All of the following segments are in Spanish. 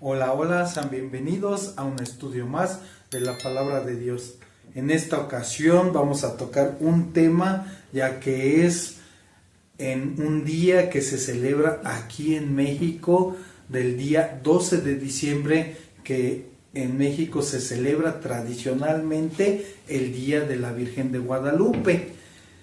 Hola, hola, sean bienvenidos a un estudio más de la Palabra de Dios. En esta ocasión vamos a tocar un tema, ya que es en un día que se celebra aquí en México, del día 12 de diciembre, que en México se celebra tradicionalmente el Día de la Virgen de Guadalupe.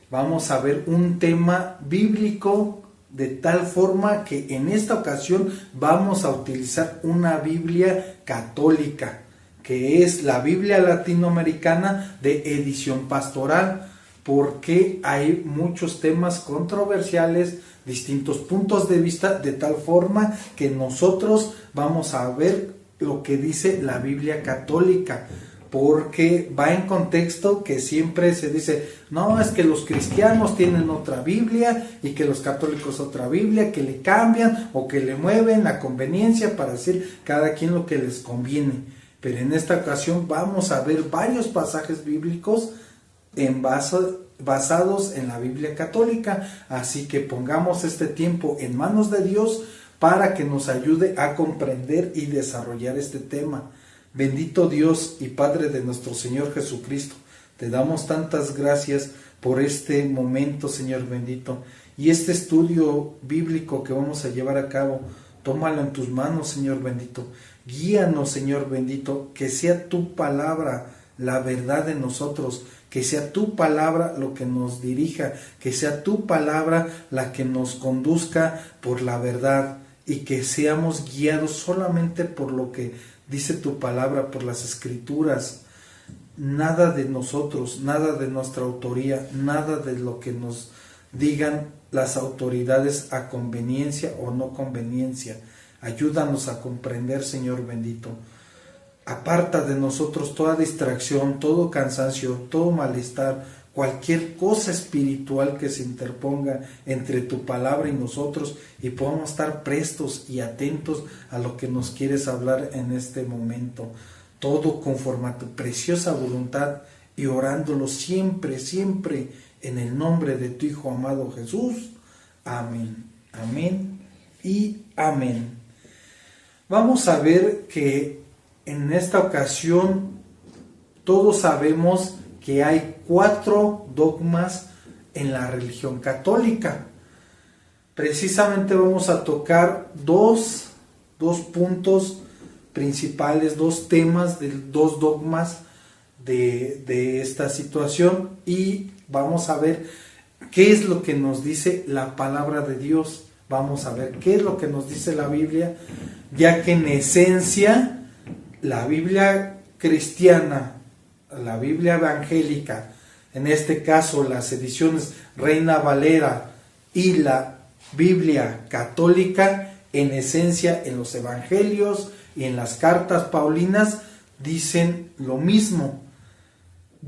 Vamos a ver un tema bíblico, de tal forma que en esta ocasión vamos a utilizar una Biblia católica, que es la Biblia latinoamericana de edición pastoral, porque hay muchos temas controversiales, distintos puntos de vista, de tal forma que nosotros vamos a ver lo que dice la Biblia católica, porque va en contexto que siempre se dice, no, es que los cristianos tienen otra Biblia y que los católicos otra Biblia, que le cambian o que le mueven a conveniencia para decir cada quien lo que les conviene. Pero en esta ocasión vamos a ver varios pasajes bíblicos basados en la Biblia católica, así que pongamos este tiempo en manos de Dios para que nos ayude a comprender y desarrollar este tema. Bendito Dios y Padre de nuestro Señor Jesucristo, te damos tantas gracias por este momento, Señor bendito, y este estudio bíblico que vamos a llevar a cabo. Tómalo en tus manos, Señor bendito. Guíanos, Señor bendito, que sea tu palabra la verdad de nosotros, que sea tu palabra lo que nos dirija, que sea tu palabra la que nos conduzca por la verdad, y que seamos guiados solamente por lo que dice tu palabra, por las escrituras. Nada de nosotros, nada de nuestra autoría, nada de lo que nos digan las autoridades a conveniencia o no conveniencia. Ayúdanos a comprender, Señor bendito. Aparta de nosotros toda distracción, todo cansancio, todo malestar, cualquier cosa espiritual que se interponga entre tu palabra y nosotros, y podamos estar prestos y atentos a lo que nos quieres hablar en este momento. Todo conforme a tu preciosa voluntad, y orándolo siempre, siempre en el nombre de tu Hijo amado Jesús. Amén, amén y amén. Vamos a ver que en esta ocasión todos sabemos que hay 4 dogmas en la religión católica. Precisamente vamos a tocar dos puntos principales, 2 temas de 2 dogmas de esta situación, y vamos a ver qué es lo que nos dice la palabra de Dios. Vamos a ver qué es lo que nos dice la Biblia, ya que en esencia la Biblia cristiana, la Biblia evangélica, en este caso las ediciones Reina Valera y la Biblia católica, en esencia en los evangelios y en las cartas paulinas dicen lo mismo,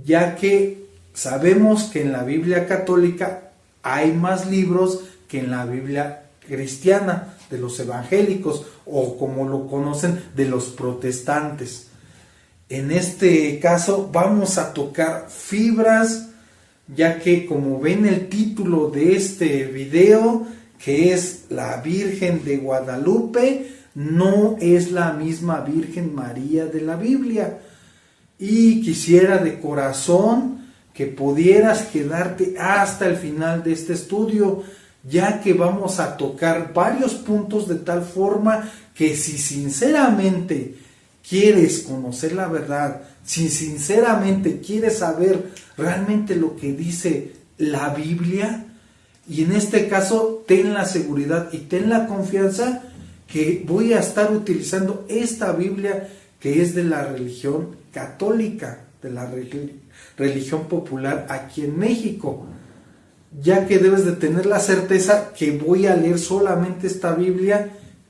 ya que sabemos que en la Biblia católica hay más libros que en la Biblia cristiana, de los evangélicos, o como lo conocen, de los protestantes. En este caso vamos a tocar fibras, ya que como ven el título de este video, que es la Virgen de Guadalupe, no es la misma Virgen María de la Biblia. Y quisiera de corazón que pudieras quedarte hasta el final de este estudio, ya que vamos a tocar varios puntos de tal forma que si sinceramente quieres conocer la verdad, si sinceramente quieres saber realmente lo que dice la Biblia, y en este caso ten la seguridad y ten la confianza que voy a estar utilizando esta Biblia que es de la religión católica, de la religión popular aquí en México, ya que debes de tener la certeza que voy a leer solamente esta Biblia,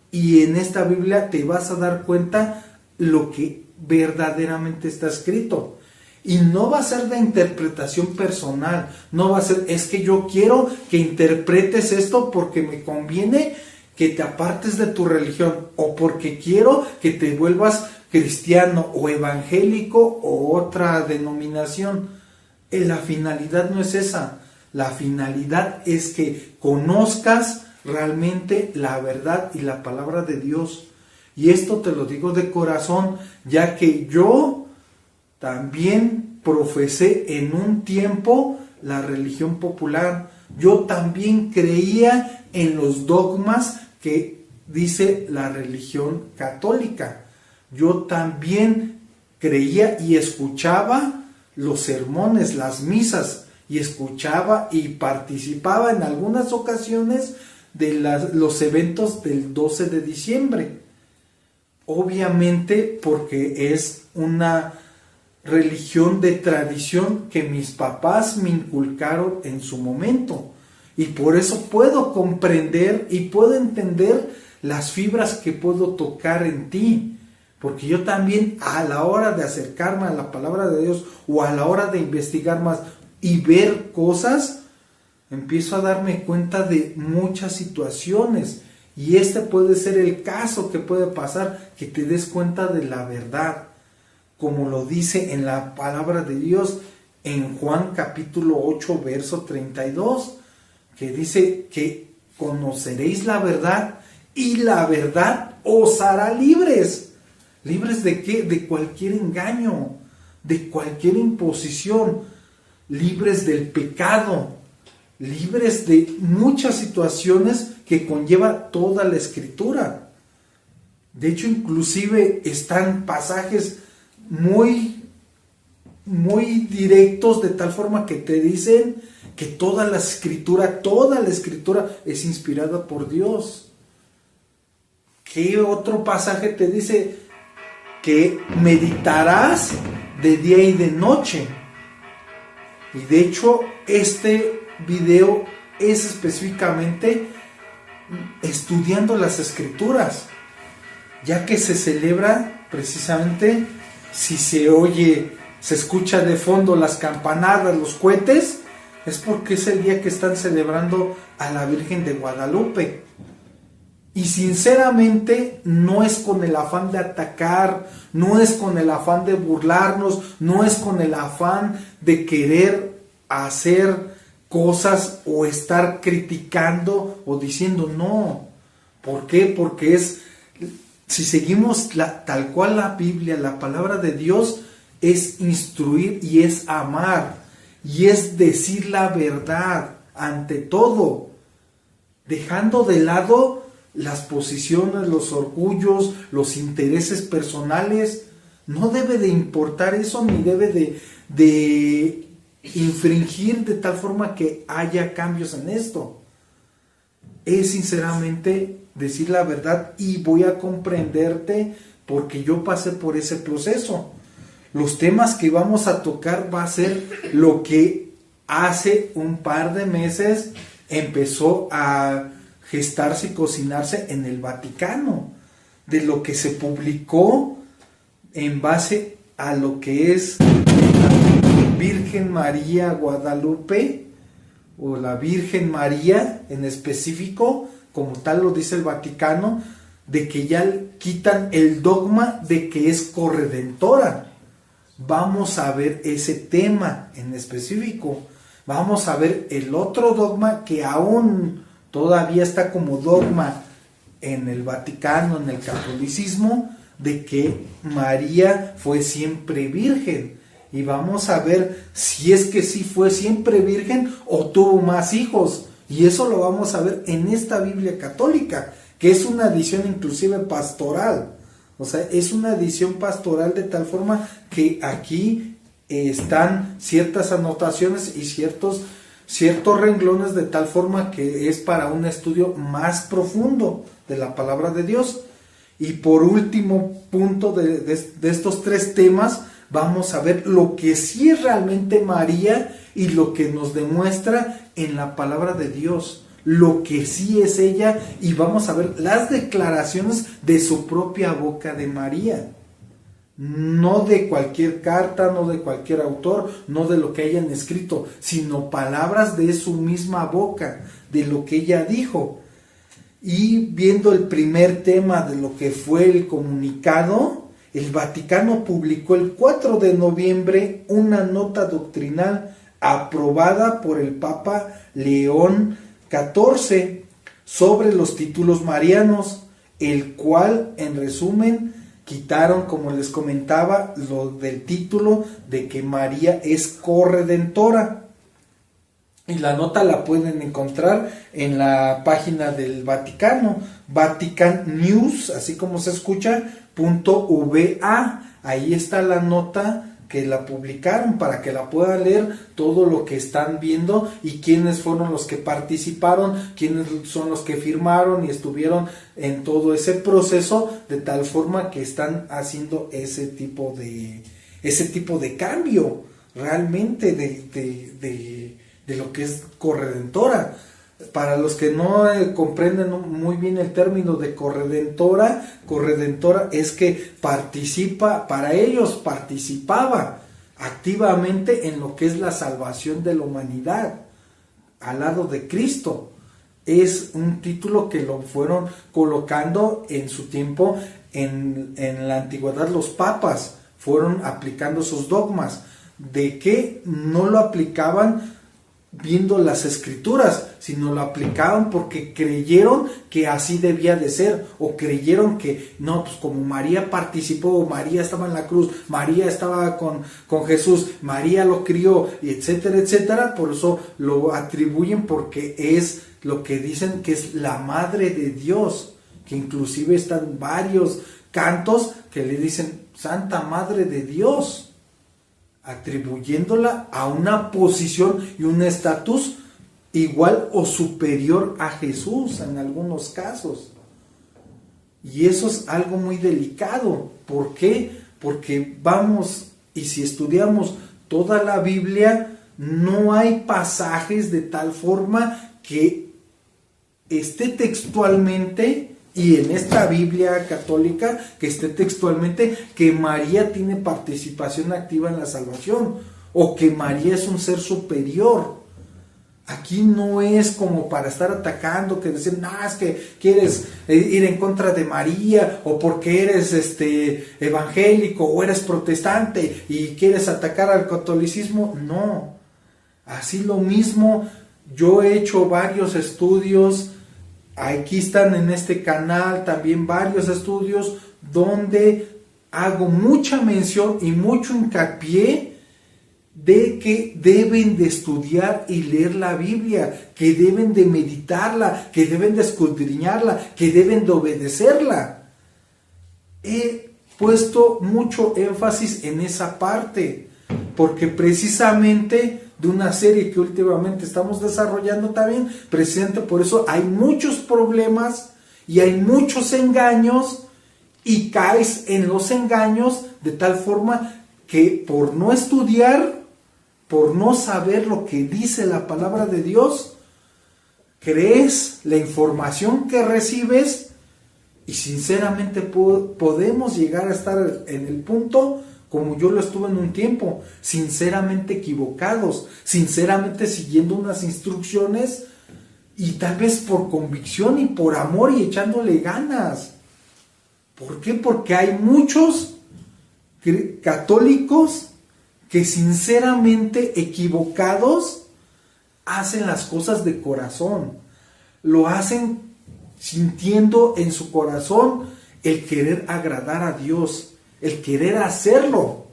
y en esta Biblia te vas a dar cuenta lo que verdaderamente está escrito, y no va a ser de interpretación personal, no va a ser, es que yo quiero que interpretes esto porque me conviene que te apartes de tu religión, o porque quiero que te vuelvas cristiano o evangélico o otra denominación. La finalidad no es esa. La finalidad es que conozcas realmente la verdad y la palabra de Dios. Y esto te lo digo de corazón, ya que yo también profesé en un tiempo la religión popular. Yo también creía en los dogmas que dice la religión católica. Yo también creía y escuchaba los sermones, las misas, y escuchaba y participaba en algunas ocasiones de los eventos del 12 de diciembre. Obviamente porque es una religión de tradición que mis papás me inculcaron en su momento. Y por eso puedo comprender y puedo entender las fibras que puedo tocar en ti. Porque yo también, a la hora de acercarme a la palabra de Dios o a la hora de investigar más y ver cosas, empiezo a darme cuenta de muchas situaciones. Y este puede ser el caso que puede pasar, que te des cuenta de la verdad. Como lo dice en la palabra de Dios en Juan capítulo 8, verso 32, que dice que conoceréis la verdad y la verdad os hará libres. ¿Libres de qué? De cualquier engaño, de cualquier imposición, libres del pecado, libres de muchas situaciones que conlleva toda la Escritura. De hecho, inclusive están pasajes muy directos, de tal forma que te dicen que toda la escritura es inspirada por Dios. ¿Qué otro pasaje te dice? Que meditarás de día y de noche. Y de hecho, este video es específicamente estudiando las escrituras, ya que se celebra precisamente, si se escucha de fondo las campanadas, los cohetes, es porque es el día que están celebrando a la Virgen de Guadalupe. Y sinceramente no es con el afán de atacar, no es con el afán de burlarnos, no es con el afán de querer hacer cosas o estar criticando o diciendo no. ¿Por qué? Porque si seguimos tal cual la Biblia, la palabra de Dios, es instruir y es amar y es decir la verdad ante todo, dejando de lado las posiciones, los orgullos, los intereses personales. No debe de importar eso, ni debe de infringir de tal forma que haya cambios en esto. Es sinceramente decir la verdad, y voy a comprenderte porque yo pasé por ese proceso. Los temas que vamos a tocar va a ser lo que hace un par de meses empezó a gestarse y cocinarse en el Vaticano, de lo que se publicó en base a lo que es la Virgen María Guadalupe, o la Virgen María en específico, como tal lo dice el Vaticano, de que ya quitan el dogma de que es corredentora. Vamos a ver ese tema en específico. Vamos a ver el otro dogma que aún todavía está como dogma en el Vaticano, en el catolicismo, de que María fue siempre virgen. Y vamos a ver si es que sí fue siempre virgen o tuvo más hijos. Y eso lo vamos a ver en esta Biblia católica, que es una edición inclusive pastoral. O sea, es una edición pastoral de tal forma que aquí están ciertas anotaciones y ciertos renglones, de tal forma que es para un estudio más profundo de la palabra de Dios. Y por último punto de estos tres temas, vamos a ver lo que sí es realmente María y lo que nos demuestra en la palabra de Dios, lo que sí es ella, y vamos a ver las declaraciones de su propia boca de María. No de cualquier carta, no de cualquier autor, no de lo que hayan escrito, sino palabras de su misma boca, de lo que ella dijo. Y viendo el primer tema de lo que fue el comunicado, el Vaticano publicó el 4 de noviembre una nota doctrinal aprobada por el Papa León XIV sobre los títulos marianos, el cual, en resumen, quitaron, como les comentaba, lo del título de que María es corredentora. Y la nota la pueden encontrar en la página del Vaticano, Vatican News, así como se escucha, .va. Ahí está la nota que la publicaron para que la puedan leer, todo lo que están viendo y quiénes fueron los que participaron, quiénes son los que firmaron y estuvieron en todo ese proceso, de tal forma que están haciendo ese tipo de cambio realmente de lo que es corredentora. Para los que no comprenden muy bien el término de corredentora es que para ellos participaba activamente en lo que es la salvación de la humanidad al lado de Cristo. Es un título que lo fueron colocando en su tiempo, en la antigüedad los papas fueron aplicando sus dogmas, de que no lo aplicaban viendo las escrituras, sino lo aplicaban porque creyeron que así debía de ser, o creyeron que no, pues como María participó, María estaba en la cruz, María estaba con Jesús, María lo crió, y etcétera, etcétera, por eso lo atribuyen, porque es lo que dicen que es la madre de Dios, que inclusive están varios cantos que le dicen Santa Madre de Dios, atribuyéndola a una posición y un estatus igual o superior a Jesús en algunos casos. Y eso es algo muy delicado. ¿Por qué? Porque vamos, y si estudiamos toda la Biblia, no hay pasajes de tal forma que esté textualmente, y en esta Biblia católica, que esté textualmente que María tiene participación activa en la salvación, o que María es un ser superior. Aquí no es como para estar atacando, que decir, no, es que quieres ir en contra de María, o porque eres evangélico, o eres protestante, y quieres atacar al catolicismo. No, así lo mismo, yo he hecho varios estudios. Aquí están en este canal también varios estudios donde hago mucha mención y mucho hincapié de que deben de estudiar y leer la Biblia, que deben de meditarla, que deben de escudriñarla, que deben de obedecerla. He puesto mucho énfasis en esa parte, porque precisamente de una serie que últimamente estamos desarrollando también, precisamente por eso hay muchos problemas y hay muchos engaños, y caes en los engaños de tal forma que por no estudiar, por no saber lo que dice la palabra de Dios, crees la información que recibes, y sinceramente podemos llegar a estar en el punto como yo lo estuve en un tiempo, sinceramente equivocados, sinceramente siguiendo unas instrucciones, y tal vez por convicción y por amor y echándole ganas. ¿Por qué? Porque hay muchos católicos que sinceramente equivocados hacen las cosas de corazón, lo hacen sintiendo en su corazón el querer agradar a Dios, el querer hacerlo.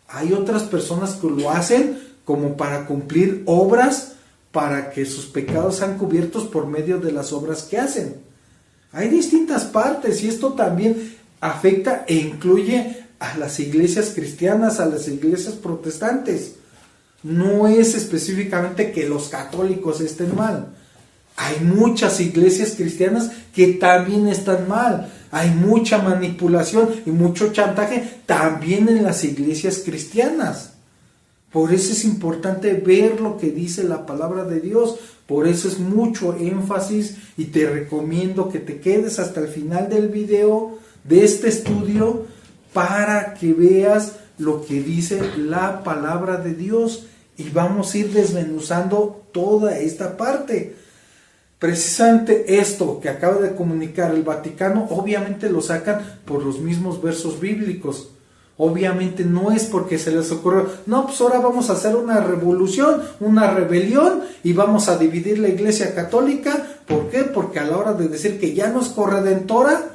Hay otras personas que lo hacen como para cumplir obras, para que sus pecados sean cubiertos por medio de las obras que hacen. Hay distintas partes, y esto también afecta e incluye a las iglesias cristianas, a las iglesias protestantes. No es específicamente que los católicos estén mal. Hay muchas iglesias cristianas que también están mal. Hay mucha manipulación y mucho chantaje también en las iglesias cristianas. Por eso es importante ver lo que dice la palabra de Dios. Por eso es mucho énfasis, y te recomiendo que te quedes hasta el final del video de este estudio para que veas lo que dice la palabra de Dios, y vamos a ir desmenuzando toda esta parte. Precisamente esto que acaba de comunicar el Vaticano, obviamente lo sacan por los mismos versos bíblicos, Obviamente no es porque se les ocurrió, no, pues ahora vamos a hacer una revolución, una rebelión y vamos a dividir la Iglesia Católica. ¿Por qué? Porque a la hora de decir que ya no es corredentora,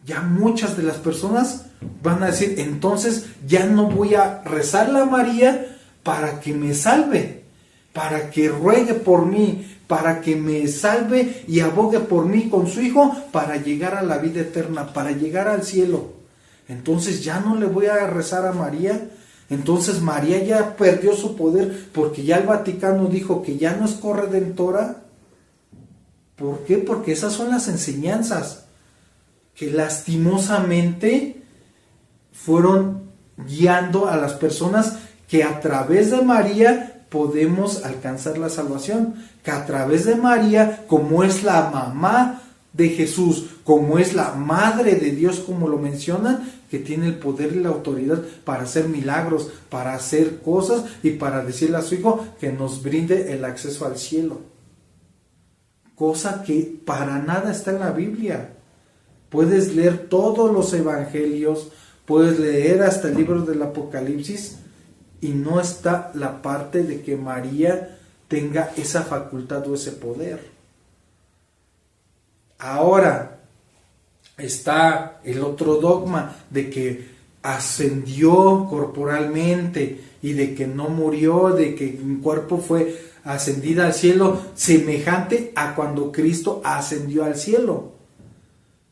ya muchas de las personas van a decir, entonces ya no voy a rezarle a María para que me salve, para que ruegue por mí, para que me salve y abogue por mí con su Hijo, para llegar a la vida eterna, para llegar al cielo. Entonces ya no le voy a rezar a María. Entonces María ya perdió su poder porque ya el Vaticano dijo que ya no es corredentora. ¿Por qué? Porque esas son las enseñanzas que lastimosamente fueron guiando a las personas que a través de María podemos alcanzar la salvación, que a través de María, como es la mamá de Jesús, como es la madre de Dios, como lo mencionan, que tiene el poder y la autoridad para hacer milagros, para hacer cosas y para decirle a su Hijo que nos brinde el acceso al cielo. Cosa que para nada está en la Biblia. Puedes leer todos los evangelios, puedes leer hasta el libro del Apocalipsis y no está la parte de que María tenga esa facultad o ese poder. Ahora está el otro dogma de que ascendió corporalmente y de que no murió, de que un cuerpo fue ascendida al cielo, semejante a cuando Cristo ascendió al cielo.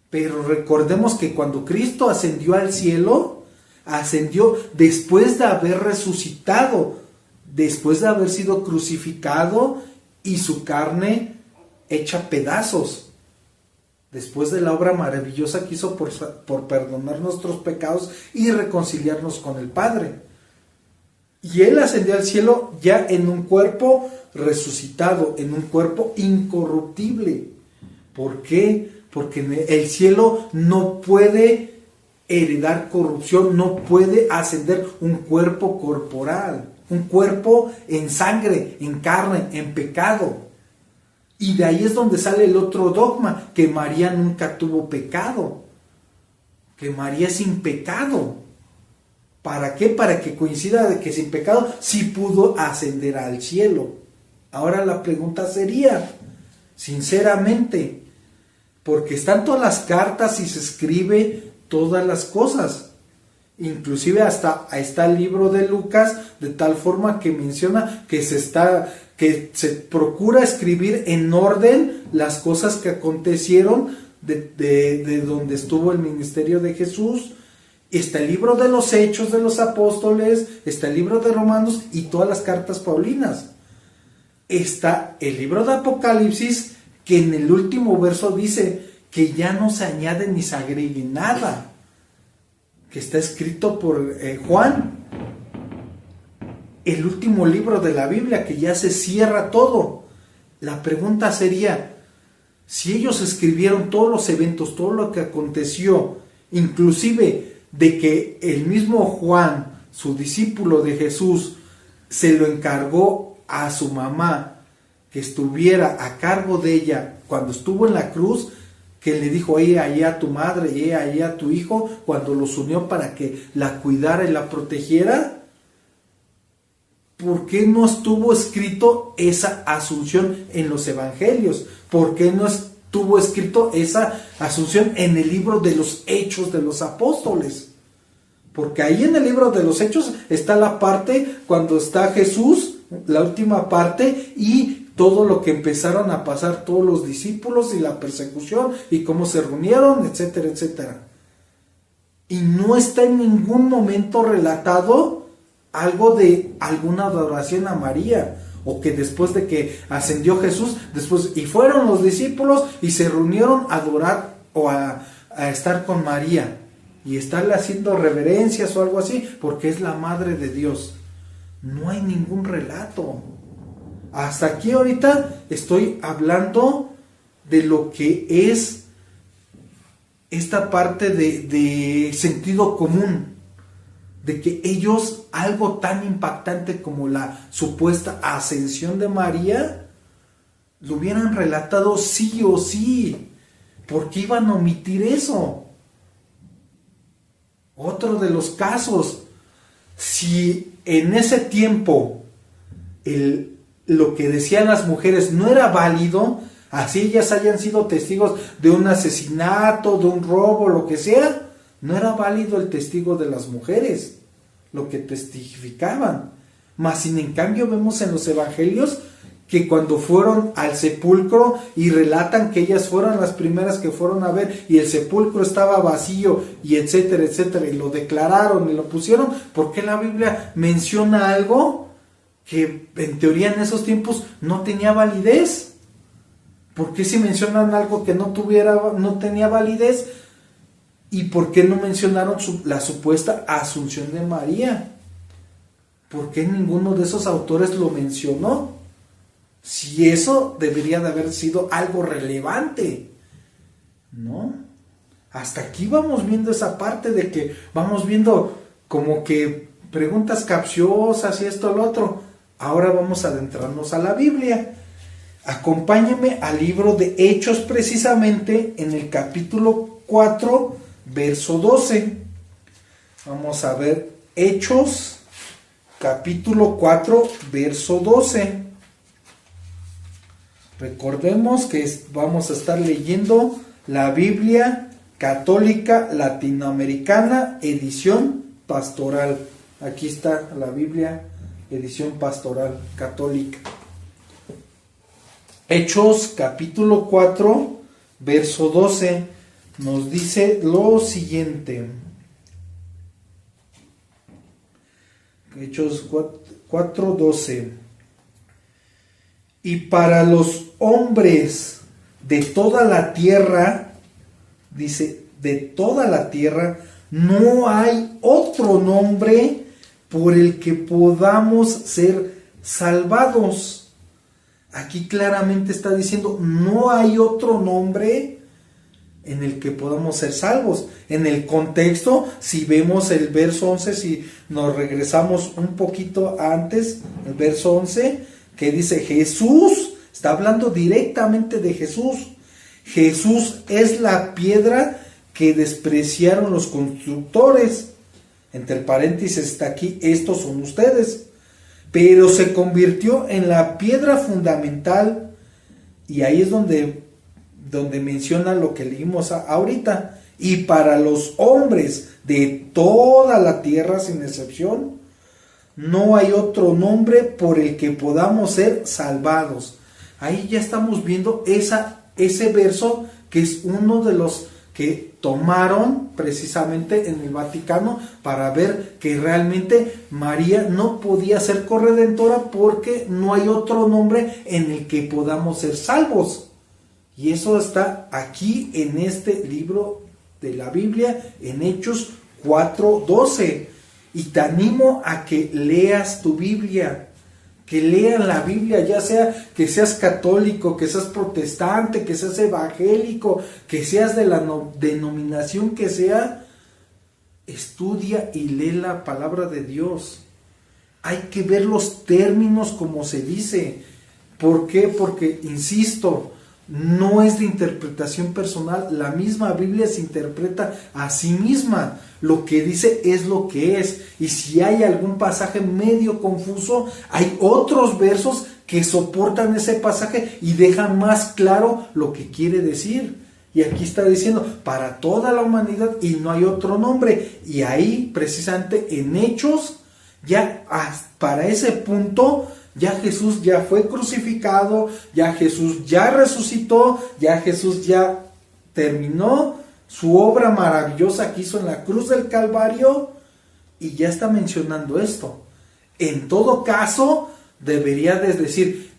Pero recordemos que cuando Cristo ascendió al cielo, ascendió después de haber resucitado, después de haber sido crucificado y su carne hecha pedazos, después de la obra maravillosa que hizo por perdonar nuestros pecados y reconciliarnos con el Padre. Y Él ascendió al cielo ya en un cuerpo resucitado, en un cuerpo incorruptible. ¿Por qué? Porque el cielo no puede heredar corrupción, no puede ascender un cuerpo corporal, un cuerpo en sangre, en carne, en pecado. Y de ahí es donde sale el otro dogma, que María nunca tuvo pecado, que María es sin pecado. ¿Para qué? Para que coincida de que sin pecado sí pudo ascender al cielo. Ahora la pregunta sería, sinceramente, porque están todas las cartas y se escribe todas las cosas. Inclusive hasta está el libro de Lucas, de tal forma que menciona que se procura escribir en orden las cosas que acontecieron de donde estuvo el ministerio de Jesús. Está el libro de los Hechos de los Apóstoles, está el libro de Romanos y todas las cartas paulinas. Está el libro de Apocalipsis, que en el último verso dice que ya no se añade ni se agregue nada, que está escrito por Juan, el último libro de la Biblia, que ya se cierra todo. La pregunta sería, si ellos escribieron todos los eventos, todo lo que aconteció, inclusive de que el mismo Juan, su discípulo de Jesús, se lo encargó a su mamá, que estuviera a cargo de ella cuando estuvo en la cruz, que le dijo, ahí a tu madre, ahí a tu hijo, cuando los unió para que la cuidara y la protegiera. ¿Por qué no estuvo escrito esa asunción en los evangelios? ¿Por qué no estuvo escrito esa asunción en el libro de los Hechos de los Apóstoles? Porque ahí en el libro de los Hechos está la parte cuando está Jesús, la última parte, y todo lo que empezaron a pasar todos los discípulos y la persecución y cómo se reunieron, etcétera, etcétera. Y no está en ningún momento relatado algo de alguna adoración a María, o que después de que ascendió Jesús, después y fueron los discípulos y se reunieron a adorar o a estar con María y estarle haciendo reverencias o algo así, porque es la madre de Dios. No hay ningún relato. Hasta aquí ahorita estoy hablando de lo que es esta parte de sentido común, de que ellos, algo tan impactante como la supuesta ascensión de María, lo hubieran relatado sí o sí. ¿Por qué iban a omitir eso? Otro de los casos, si en ese tiempo lo que decían las mujeres no era válido, así ellas hayan sido testigos de un asesinato, de un robo, lo que sea, no era válido el testigo de las mujeres, lo que testificaban. Mas sin en cambio vemos en los evangelios que cuando fueron al sepulcro y relatan que ellas fueron las primeras que fueron a ver y el sepulcro estaba vacío y etcétera, etcétera, y lo declararon y lo pusieron, ¿por qué la Biblia menciona algo que en teoría en esos tiempos no tenía validez? ¿Por qué si mencionan algo que no tenía validez? ¿Y por qué no mencionaron la supuesta asunción de María? ¿Por qué ninguno de esos autores lo mencionó? Si eso debería de haber sido algo relevante, ¿no? Hasta aquí vamos viendo esa parte de que vamos viendo como que preguntas capciosas y esto, lo otro. Ahora vamos a adentrarnos a la Biblia. Acompáñenme al libro de Hechos, precisamente en el capítulo 4, verso 12. Vamos a ver Hechos, capítulo 4, verso 12. Recordemos que vamos a estar leyendo la Biblia Católica Latinoamericana, edición pastoral. Aquí está la Biblia, edición pastoral católica. Hechos capítulo 4, verso 12, nos dice lo siguiente. Hechos 4, 12. Y para los hombres de toda la tierra, dice, de toda la tierra, no hay otro nombre por el que podamos ser salvados. Aquí claramente está diciendo, no hay otro nombre en el que podamos ser salvos. En el contexto, si vemos el verso 11, si nos regresamos un poquito antes, el verso 11, que dice Jesús, está hablando directamente de Jesús. Jesús es la piedra que despreciaron los constructores. Entre paréntesis está aquí, estos son ustedes. Pero se convirtió en la piedra fundamental, y ahí es donde menciona lo que leímos ahorita. Y para los hombres de toda la tierra, sin excepción, no hay otro nombre por el que podamos ser salvados. Ahí ya estamos viendo ese verso, que es uno de los que tomaron precisamente en el Vaticano para ver que realmente María no podía ser corredentora porque no hay otro nombre en el que podamos ser salvos. Y eso está aquí en este libro de la Biblia, en Hechos 4:12. Y te animo a que leas tu Biblia, que lean la Biblia, ya sea que seas católico, que seas protestante, que seas evangélico, que seas de la denominación que sea, estudia y lee la palabra de Dios. Hay que ver los términos como se dice. ¿Por qué? Porque, insisto, no es de interpretación personal. La misma Biblia se interpreta a sí misma. Lo que dice es lo que es. Y si hay algún pasaje medio confuso, hay otros versos que soportan ese pasaje y dejan más claro lo que quiere decir. Y aquí está diciendo, para toda la humanidad, y no hay otro nombre. Y ahí, precisamente en Hechos, ya para ese punto, ya Jesús ya fue crucificado, ya Jesús ya resucitó, ya Jesús ya terminó su obra maravillosa que hizo en la cruz del Calvario, y ya está mencionando esto. En todo caso, debería de decir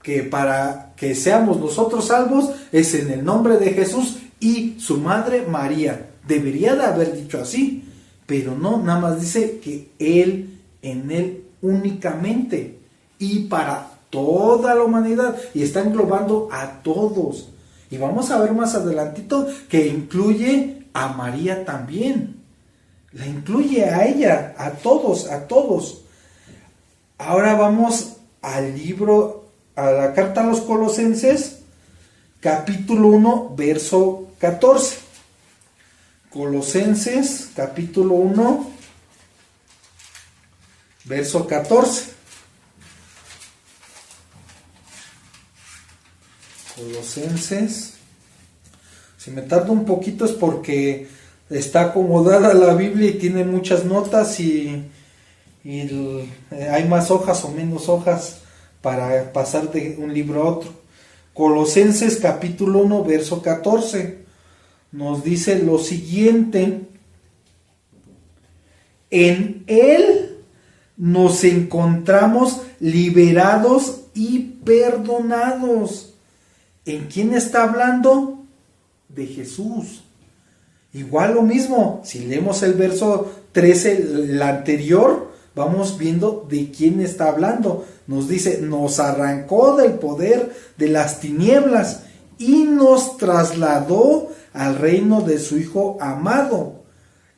que para que seamos nosotros salvos es en el nombre de Jesús y su madre María. Debería de haber dicho así, pero no, nada más dice que Él, en Él únicamente, y para toda la humanidad, y está englobando a todos. Y vamos a ver más adelantito que incluye a María también, la incluye a ella, a todos, a todos. Ahora vamos al libro, a la carta a los Colosenses, capítulo 1, verso 14. Colosenses capítulo 1, verso 14. Colosenses. Si me tardo un poquito es porque está acomodada la Biblia y tiene muchas notas y hay más hojas o menos hojas para pasar de un libro a otro. Colosenses capítulo 1, verso 14 nos dice lo siguiente: en Él nos encontramos liberados y perdonados. ¿En quién está hablando? De Jesús. Igual lo mismo, si leemos el verso 13, el anterior, vamos viendo de quién está hablando. Nos dice, nos arrancó del poder de las tinieblas y nos trasladó al reino de su Hijo amado.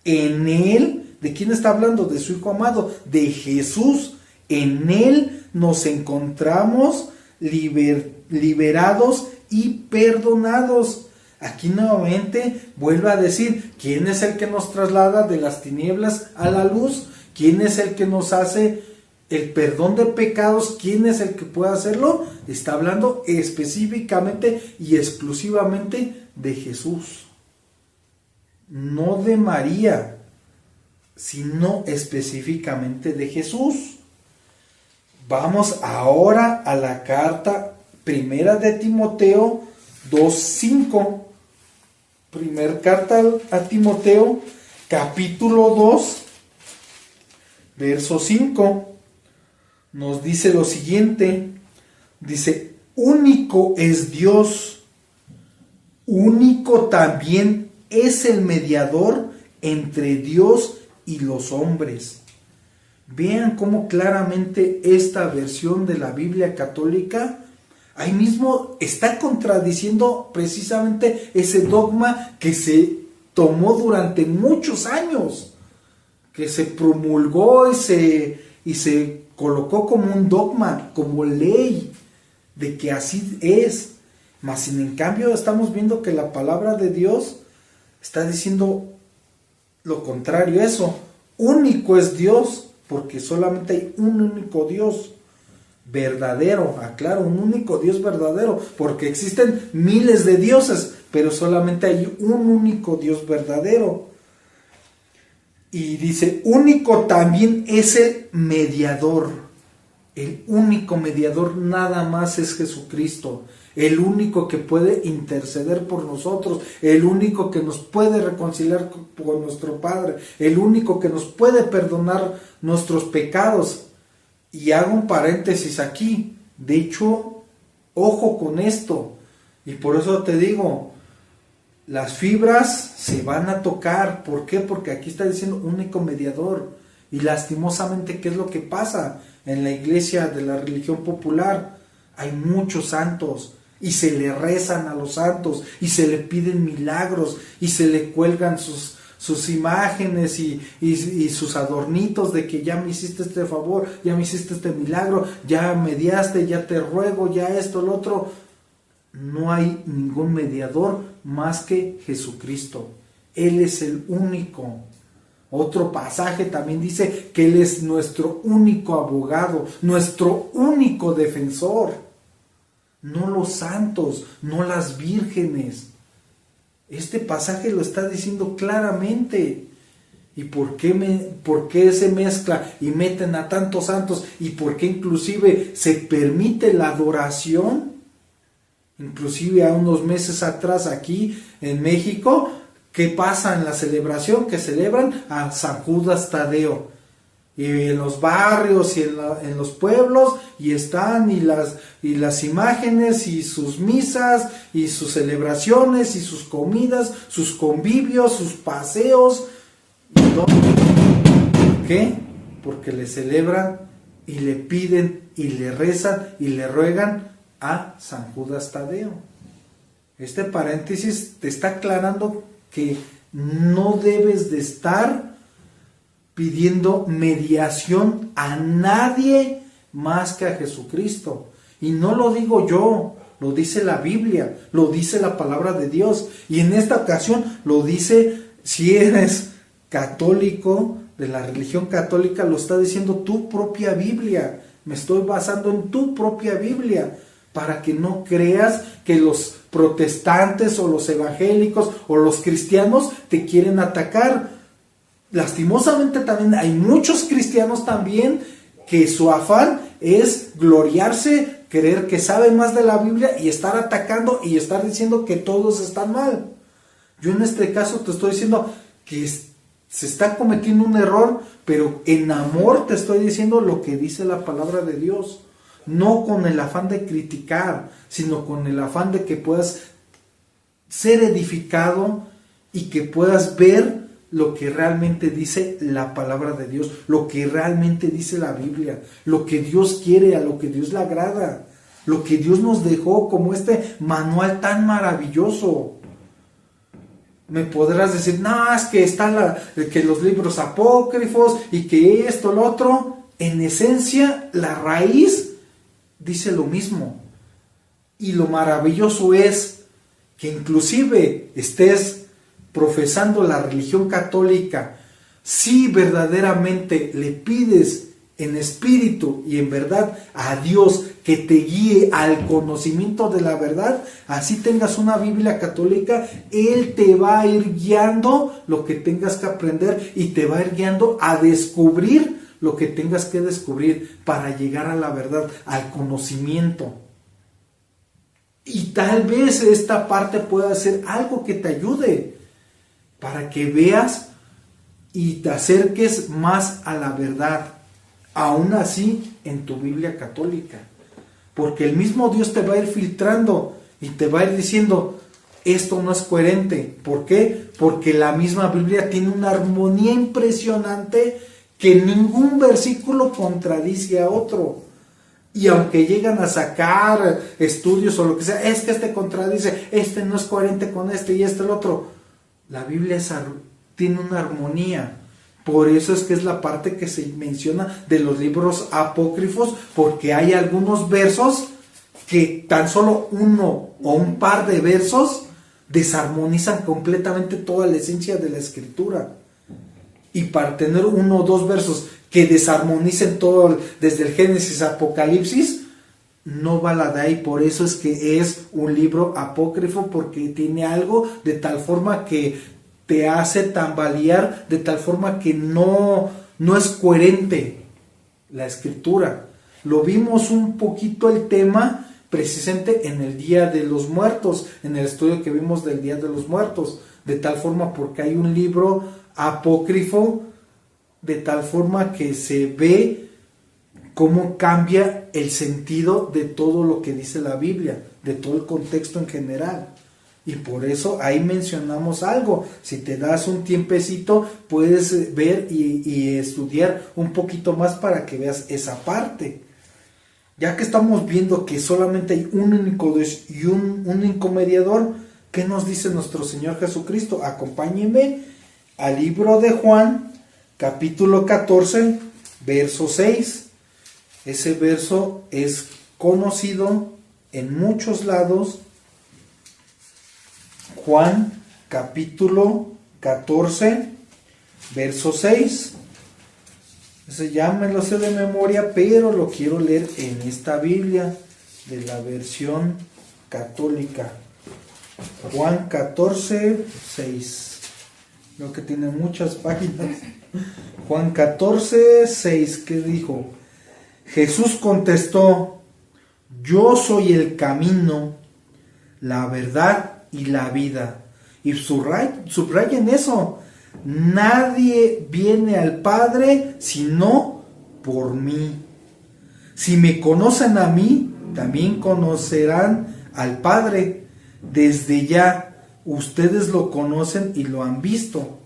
En Él, ¿de quién está hablando? De su Hijo amado, de Jesús. En Él nos encontramos liberados y perdonados. Aquí nuevamente vuelve a decir, ¿quién es el que nos traslada de las tinieblas a la luz? ¿Quién es el que nos hace el perdón de pecados? ¿Quién es el que puede hacerlo? Está hablando específicamente y exclusivamente de Jesús. No de María, sino específicamente de Jesús. Vamos ahora a la carta primera de Timoteo 2:5. Primer carta a Timoteo, capítulo 2, verso 5. Nos dice lo siguiente. Dice, único es Dios, único también es el mediador entre Dios y los hombres. Vean cómo claramente esta versión de la Biblia católica ahí mismo está contradiciendo precisamente ese dogma que se tomó durante muchos años, que se promulgó y se colocó como un dogma, como ley, de que así es. Mas sin en cambio estamos viendo que la palabra de Dios está diciendo lo contrario, eso. Único es Dios, porque solamente hay un único Dios verdadero, aclaro, un único Dios verdadero, porque existen miles de dioses, pero solamente hay un único Dios verdadero. Y dice, único también es el mediador. El único mediador nada más es Jesucristo, el único que puede interceder por nosotros, el único que nos puede reconciliar con nuestro Padre, el único que nos puede perdonar nuestros pecados. Y hago un paréntesis aquí, de hecho, ojo con esto, y por eso te digo, las fibras se van a tocar. ¿Por qué? Porque aquí está diciendo único mediador, y lastimosamente, ¿qué es lo que pasa? En la iglesia de la religión popular hay muchos santos, y se le rezan a los santos, y se le piden milagros, y se le cuelgan sus imágenes y sus adornitos de que ya me hiciste este favor, ya me hiciste este milagro, ya mediaste, ya te ruego, ya esto, lo otro. No hay ningún mediador más que Jesucristo. Él es el único. Otro pasaje también dice que Él es nuestro único abogado, nuestro único defensor. No los santos, no las vírgenes. Este pasaje lo está diciendo claramente. ¿Y por qué se mezcla y meten a tantos santos? ¿Y por qué inclusive se permite la adoración? Inclusive a unos meses atrás aquí en México, ¿qué pasa en la celebración? Que celebran a San Judas Tadeo. Y en los barrios y en los pueblos, y están y las imágenes y sus misas y sus celebraciones y sus comidas, sus convivios, sus paseos. ¿Por qué? Porque le celebran y le piden y le rezan y le ruegan a San Judas Tadeo. Este paréntesis te está aclarando que no debes de estar pidiendo mediación a nadie más que a Jesucristo. Y no lo digo yo, lo dice la Biblia, lo dice la palabra de Dios. Y en esta ocasión lo dice Si eres católico, de la religión católica, lo está diciendo tu propia Biblia. Me estoy basando en tu propia Biblia, para que no creas que los protestantes o los evangélicos o los cristianos te quieren atacar. Lastimosamente también hay muchos cristianos también que su afán es gloriarse, creer que saben más de la Biblia y estar atacando y estar diciendo que todos están mal. Yo en este caso te estoy diciendo que se está cometiendo un error, pero en amor te estoy diciendo lo que dice la palabra de Dios. No con el afán de criticar, sino con el afán de que puedas ser edificado y que puedas ver lo que realmente dice la palabra de Dios, lo que realmente dice la Biblia, lo que Dios quiere, a lo que Dios le agrada, lo que Dios nos dejó como este manual tan maravilloso. Me podrás decir, no, es que están que los libros apócrifos y que esto, lo otro. En esencia, la raíz dice lo mismo. Y lo maravilloso es que inclusive estés profesando la religión católica, si verdaderamente le pides en espíritu y en verdad a Dios que te guíe al conocimiento de la verdad, así tengas una Biblia católica, Él te va a ir guiando lo que tengas que aprender y te va a ir guiando a descubrir lo que tengas que descubrir para llegar a la verdad, al conocimiento. Y tal vez esta parte pueda ser algo que te ayude para que veas y te acerques más a la verdad, aún así en tu Biblia católica. Porque el mismo Dios te va a ir filtrando y te va a ir diciendo, esto no es coherente. ¿Por qué? Porque la misma Biblia tiene una armonía impresionante que ningún versículo contradice a otro. Y aunque llegan a sacar estudios o lo que sea, es que este contradice, este no es coherente con este y este el otro. La Biblia tiene una armonía. Por eso es que es la parte que se menciona de los libros apócrifos, porque hay algunos versos que tan solo uno o un par de versos desarmonizan completamente toda la esencia de la escritura. Y para tener uno o dos versos que desarmonicen todo desde el Génesis a Apocalipsis, no va la de ahí. Por eso es que es un libro apócrifo, porque tiene algo de tal forma que te hace tambalear, de tal forma que no es coherente la escritura. Lo vimos un poquito el tema precisamente en el Día de los Muertos, en el estudio que vimos del Día de los Muertos, de tal forma porque hay un libro apócrifo, de tal forma que se ve cómo cambia el sentido de todo lo que dice la Biblia, de todo el contexto en general. Y por eso ahí mencionamos algo. Si te das un tiempecito, puedes ver y estudiar un poquito más para que veas esa parte. Ya que estamos viendo que solamente hay un único Dios y un único mediador, ¿qué nos dice nuestro Señor Jesucristo? Acompáñenme al libro de Juan, capítulo 14, verso 6. Ese verso es conocido en muchos lados. Juan capítulo 14, verso 6. Ese ya me lo sé de memoria, pero lo quiero leer en esta Biblia de la versión católica. Juan 14, 6. Creo que tiene muchas páginas. Juan 14, 6. ¿Qué dijo? Jesús contestó: yo soy el camino, la verdad y la vida. Y subrayen eso. Nadie viene al Padre sino por mí. Si me conocen a mí, también conocerán al Padre. Desde ya ustedes lo conocen y lo han visto.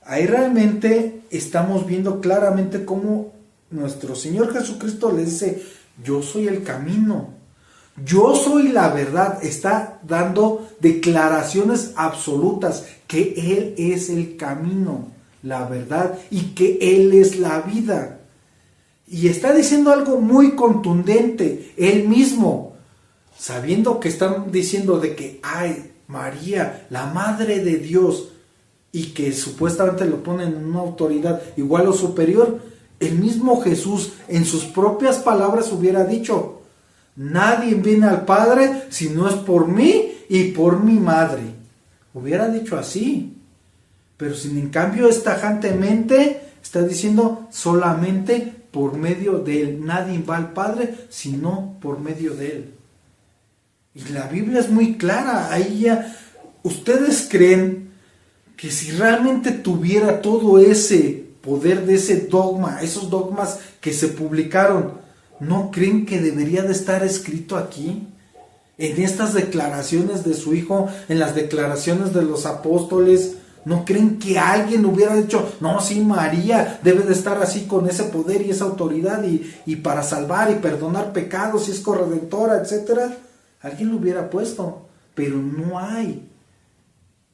Ahí realmente estamos viendo claramente cómo nuestro Señor Jesucristo le dice: yo soy el camino, yo soy la verdad. Está dando declaraciones absolutas que Él es el camino, la verdad, y que Él es la vida. Y está diciendo algo muy contundente, Él mismo, sabiendo que están diciendo de que, ay, María, la Madre de Dios, y que supuestamente lo ponen en una autoridad igual o superior, el mismo Jesús en sus propias palabras hubiera dicho: nadie viene al Padre si no es por mí y por mi madre. Hubiera dicho así, pero sin en cambio es tajantemente, está diciendo solamente por medio de él. Nadie va al Padre sino por medio de él. Y la Biblia es muy clara. Ahí ya, ¿ustedes creen que si realmente tuviera todo ese poder de ese dogma, esos dogmas que se publicaron, no creen que debería de estar escrito aquí? En estas declaraciones de su Hijo, en las declaraciones de los apóstoles, ¿no creen que alguien hubiera dicho: no, sí, María debe de estar así con ese poder y esa autoridad y para salvar y perdonar pecados y es corredentora, etcétera? Alguien lo hubiera puesto, pero no hay.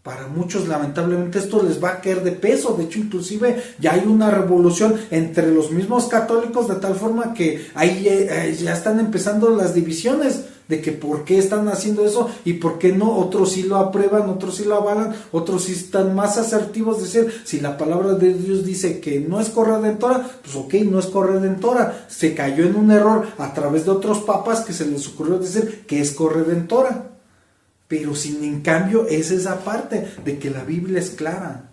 Para muchos, lamentablemente, esto les va a caer de peso. De hecho, inclusive ya hay una revolución entre los mismos católicos, de tal forma que ahí ya están empezando las divisiones de que por qué están haciendo eso y por qué no. Otros sí lo aprueban, otros sí lo avalan, otros sí están más asertivos, decir, si la palabra de Dios dice que no es corredentora, pues ok, no es corredentora. Se cayó en un error a través de otros papas que se les ocurrió decir que es corredentora. Pero sin en cambio es esa parte de que la Biblia es clara.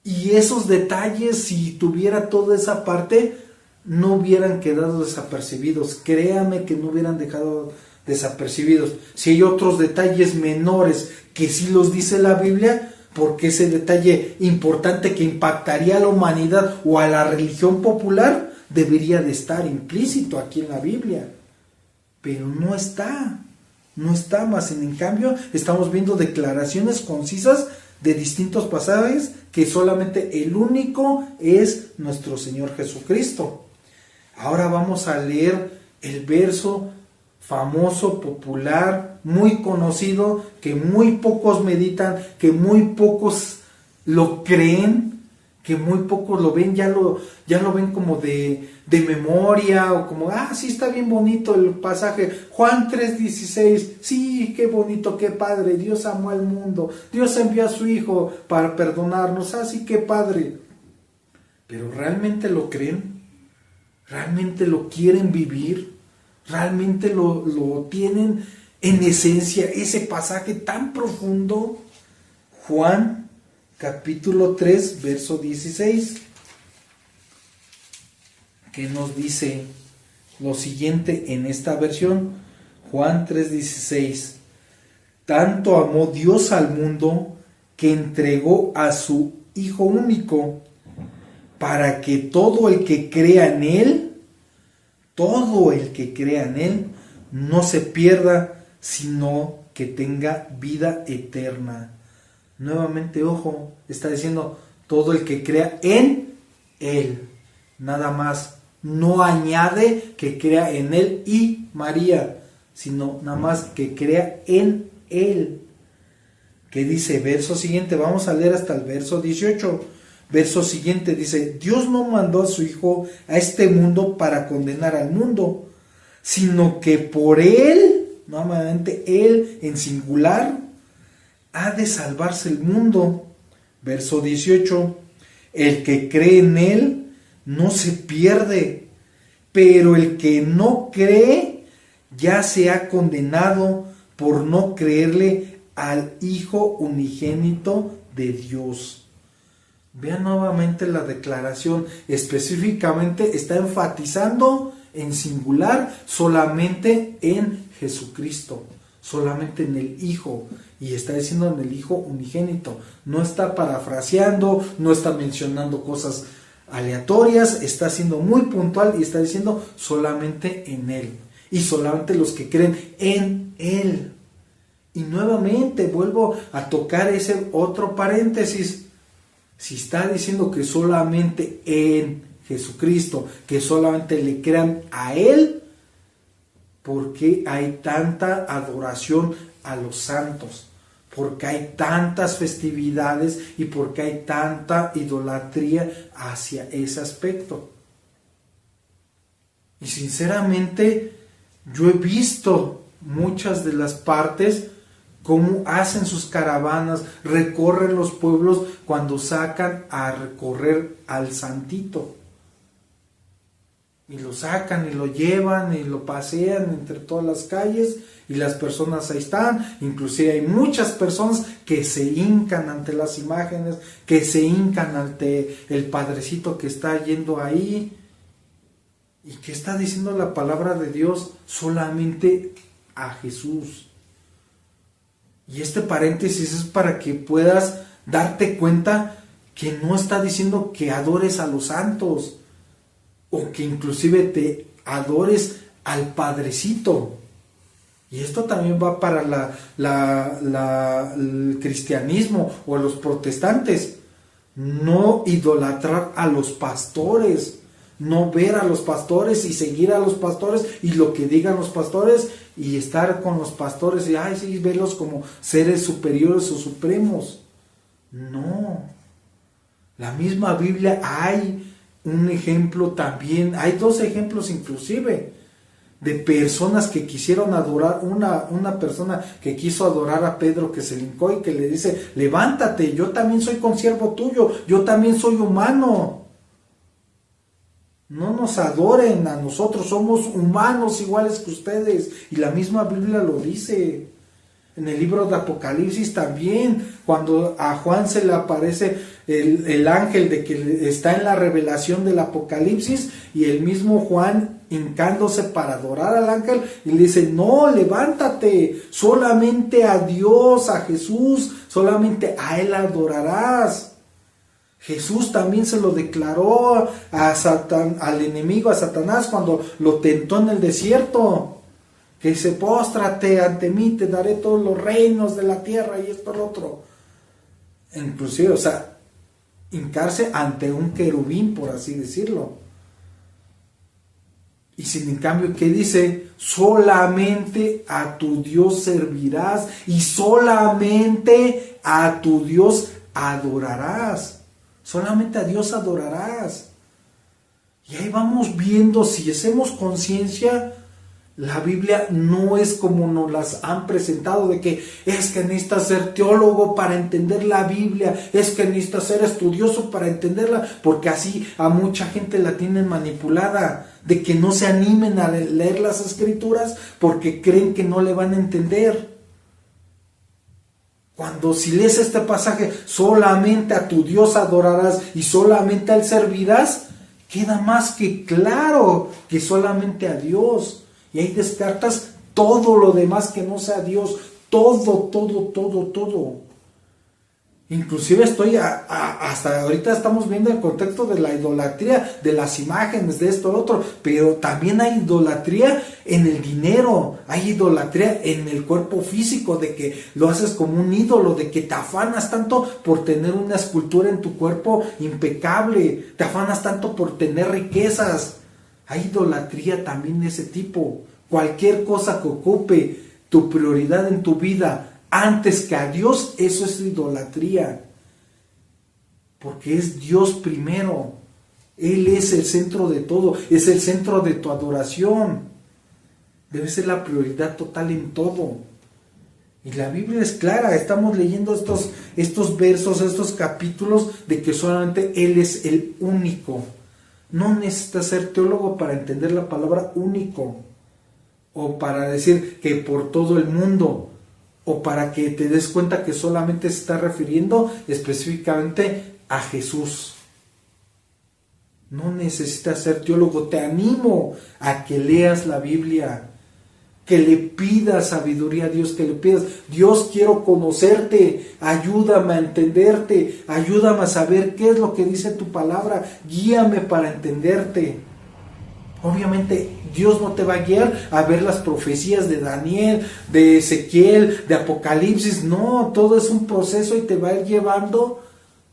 Y esos detalles, si tuviera toda esa parte, no hubieran quedado desapercibidos. Créame que no hubieran dejado desapercibidos. Si hay otros detalles menores que sí los dice la Biblia, porque ese detalle importante que impactaría a la humanidad o a la religión popular debería de estar implícito aquí en la Biblia. Pero no está. No está más. En cambio, estamos viendo declaraciones concisas de distintos pasajes que solamente el único es nuestro Señor Jesucristo. Ahora vamos a leer el verso famoso, popular, muy conocido, que muy pocos meditan, que muy pocos lo creen, que muy pocos lo ven, ya lo ven como de memoria, o como, sí, está bien bonito el pasaje, Juan 3:16, sí, qué bonito, qué padre, Dios amó al mundo, Dios envió a su Hijo para perdonarnos, sí, qué padre. Pero ¿realmente lo creen? ¿Realmente lo quieren vivir? ¿Realmente lo tienen en esencia, ese pasaje tan profundo? Juan capítulo 3, verso 16, que nos dice lo siguiente en esta versión. Juan 3:16: tanto amó Dios al mundo que entregó a su Hijo único, para que todo el que crea en Él, no se pierda, sino que tenga vida eterna. Nuevamente, ojo, está diciendo todo el que crea en Él, nada más. No añade que crea en Él y María, sino nada más que crea en Él. ¿Qué dice? Verso siguiente, vamos a leer hasta el verso 18. Verso siguiente dice: Dios no mandó a su Hijo a este mundo para condenar al mundo, sino que por Él, nuevamente Él en singular, ha de salvarse el mundo. Verso 18: el que cree en Él no se pierde, pero el que no cree ya se ha condenado por no creerle al Hijo unigénito de Dios. Vean nuevamente la declaración, específicamente está enfatizando en singular solamente en Jesucristo, solamente en el Hijo, y está diciendo en el Hijo unigénito. No está parafraseando, no está mencionando cosas aleatorias, está siendo muy puntual y está diciendo solamente en Él, y solamente los que creen en Él. Y nuevamente vuelvo a tocar ese otro paréntesis. Si está diciendo que solamente en Jesucristo, que solamente le crean a Él, ¿por qué hay tanta adoración a los santos? ¿Por qué hay tantas festividades y por qué hay tanta idolatría hacia ese aspecto? Y sinceramente, yo he visto muchas de las partes cómo hacen sus caravanas, recorren los pueblos cuando sacan a recorrer al santito. Y lo sacan y lo llevan y lo pasean entre todas las calles y las personas ahí están. Inclusive hay muchas personas que se hincan ante las imágenes, que se hincan ante el padrecito que está yendo ahí. ¿Y qué está diciendo la palabra de Dios? Solamente a Jesús. Y este paréntesis es para que puedas darte cuenta que no está diciendo que adores a los santos o que inclusive te adores al padrecito. Y esto también va para el cristianismo o los protestantes. No idolatrar a los pastores, no ver a los pastores y seguir a los pastores y lo que digan los pastores y estar con los pastores y sí, verlos como seres superiores o supremos. No. La misma Biblia hay un ejemplo también, hay dos ejemplos inclusive, de personas que quisieron adorar, una persona que quiso adorar a Pedro, que se le hincó y que le dice, levántate, yo también soy consiervo tuyo, yo también soy humano. No nos adoren a nosotros, somos humanos iguales que ustedes, y la misma Biblia lo dice. En el libro de Apocalipsis también, cuando a Juan se le aparece el ángel de que está en la revelación del Apocalipsis, y el mismo Juan hincándose para adorar al ángel, y le dice, no, levántate, solamente a Dios, a Jesús, solamente a Él adorarás. Jesús también se lo declaró al enemigo, a Satanás, cuando lo tentó en el desierto. Que dice, póstrate ante mí, te daré todos los reinos de la tierra y esto, lo otro. Inclusive, hincarse ante un querubín, por así decirlo. Y sin en cambio, ¿qué dice? Solamente a tu Dios servirás y solamente a tu Dios adorarás. Solamente a Dios adorarás. Y ahí vamos viendo, si hacemos conciencia, la Biblia no es como nos las han presentado, de que es que necesitas ser teólogo para entender la Biblia, es que necesitas ser estudioso para entenderla, porque así a mucha gente la tienen manipulada, de que no se animen a leer las Escrituras porque creen que no le van a entender. Cuando si lees este pasaje, solamente a tu Dios adorarás y solamente a Él servirás, queda más que claro que solamente a Dios. Y ahí descartas todo lo demás que no sea Dios. Todo. Inclusive hasta ahorita estamos viendo el contexto de la idolatría, de las imágenes, de esto, lo otro. Pero también hay idolatría en el dinero. Hay idolatría en el cuerpo físico, de que lo haces como un ídolo, de que te afanas tanto por tener una escultura en tu cuerpo impecable. Te afanas tanto por tener riquezas. Hay idolatría también de ese tipo. Cualquier cosa que ocupe tu prioridad en tu vida antes que a Dios, eso es idolatría. Porque es Dios primero. Él es el centro de todo. Es el centro de tu adoración. Debe ser la prioridad total en todo. Y la Biblia es clara. Estamos leyendo estos versos, estos capítulos, de que solamente Él es el único. No necesitas ser teólogo para entender la palabra único, o para decir que por todo el mundo, o para que te des cuenta que solamente se está refiriendo específicamente a Jesús. No necesitas ser teólogo. Te animo a que leas la Biblia, que le pidas sabiduría a Dios, que le pidas, Dios, quiero conocerte, ayúdame a entenderte, ayúdame a saber qué es lo que dice tu palabra, guíame para entenderte. Obviamente Dios no te va a guiar a ver las profecías de Daniel, de Ezequiel, de Apocalipsis. No, todo es un proceso y te va a ir llevando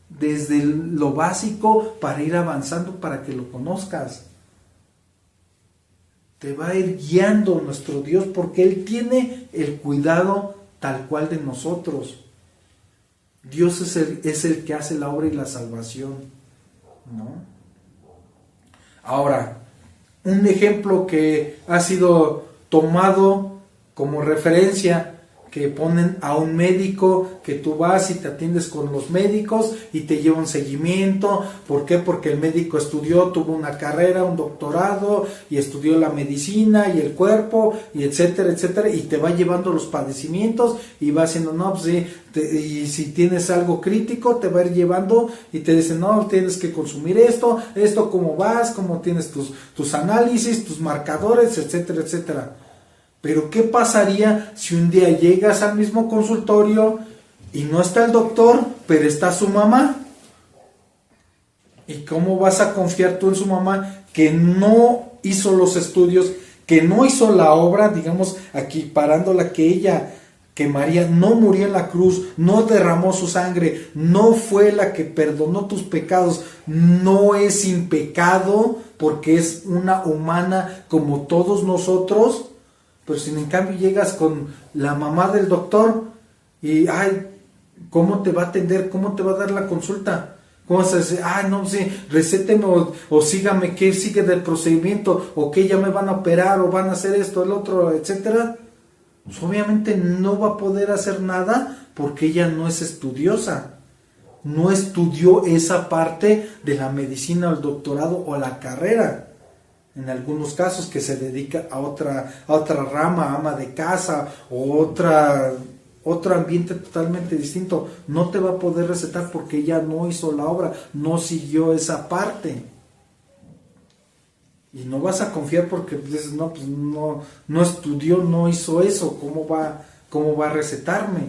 desde lo básico para ir avanzando, para que lo conozcas. Te va a ir guiando nuestro Dios, porque Él tiene el cuidado tal cual de nosotros. Dios es el que hace la obra y la salvación, ¿no? Ahora, un ejemplo que ha sido tomado como referencia, que ponen a un médico, que tú vas y te atiendes con los médicos y te lleva un seguimiento. ¿Por qué? Porque el médico estudió, tuvo una carrera, un doctorado y estudió la medicina y el cuerpo y etcétera, etcétera, y te va llevando los padecimientos y va haciendo, no, pues sí, y si tienes algo crítico te va a ir llevando y te dice, no, tienes que consumir esto, cómo vas, cómo tienes tus análisis, tus marcadores, etcétera, etcétera. Pero ¿qué pasaría si un día llegas al mismo consultorio y no está el doctor, pero está su mamá? ¿Y cómo vas a confiar tú en su mamá que no hizo los estudios, que no hizo la obra, digamos, aquí parándola, que María no murió en la cruz, no derramó su sangre, no fue la que perdonó tus pecados, no es sin pecado porque es una humana como todos nosotros? Pero si en cambio llegas con la mamá del doctor y, ay, ¿cómo te va a atender? ¿Cómo te va a dar la consulta? ¿Cómo se dice? Ay, no, sí, recéteme o sígame, ¿qué sigue del procedimiento? ¿O qué ya me van a operar? ¿O van a hacer esto, el otro, etcétera? Pues obviamente no va a poder hacer nada porque ella no es estudiosa. No estudió esa parte de la medicina o el doctorado o la carrera. En algunos casos que se dedica a otra rama, ama de casa o otro ambiente totalmente distinto, no te va a poder recetar porque ella no hizo la obra, no siguió esa parte. Y no vas a confiar porque dices, no, pues no estudió, no hizo eso, ¿cómo va a recetarme?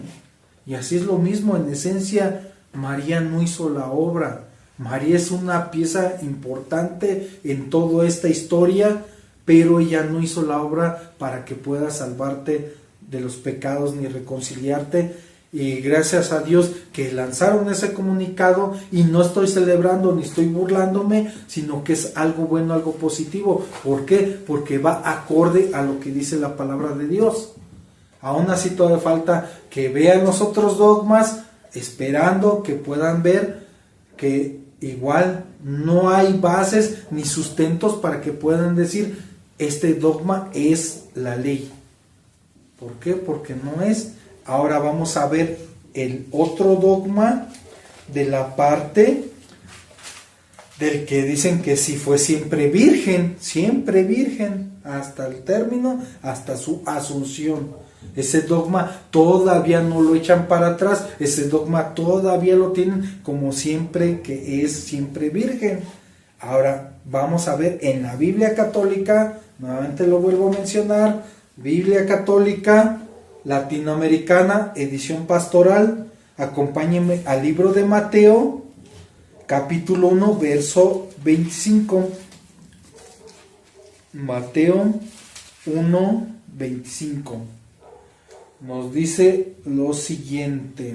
Y así es lo mismo, en esencia, María no hizo la obra. María es una pieza importante en toda esta historia, pero ella no hizo la obra para que pueda salvarte de los pecados ni reconciliarte. Y gracias a Dios que lanzaron ese comunicado, y no estoy celebrando ni estoy burlándome, sino que es algo bueno, algo positivo. ¿Por qué? Porque va acorde a lo que dice la palabra de Dios. Aún así todavía falta que vean los otros dogmas, esperando que puedan ver que igual no hay bases ni sustentos para que puedan decir este dogma es la ley. ¿Por qué? Porque no es. Ahora vamos a ver el otro dogma de la parte del que dicen que si fue siempre virgen, hasta el término, hasta su asunción. Ese dogma todavía no lo echan para atrás, ese dogma todavía lo tienen como siempre, que es siempre virgen. Ahora vamos a ver en la Biblia católica, nuevamente lo vuelvo a mencionar, Biblia católica latinoamericana, edición pastoral, acompáñenme al libro de Mateo, capítulo 1, verso 25. Mateo 1, 25. Nos dice lo siguiente.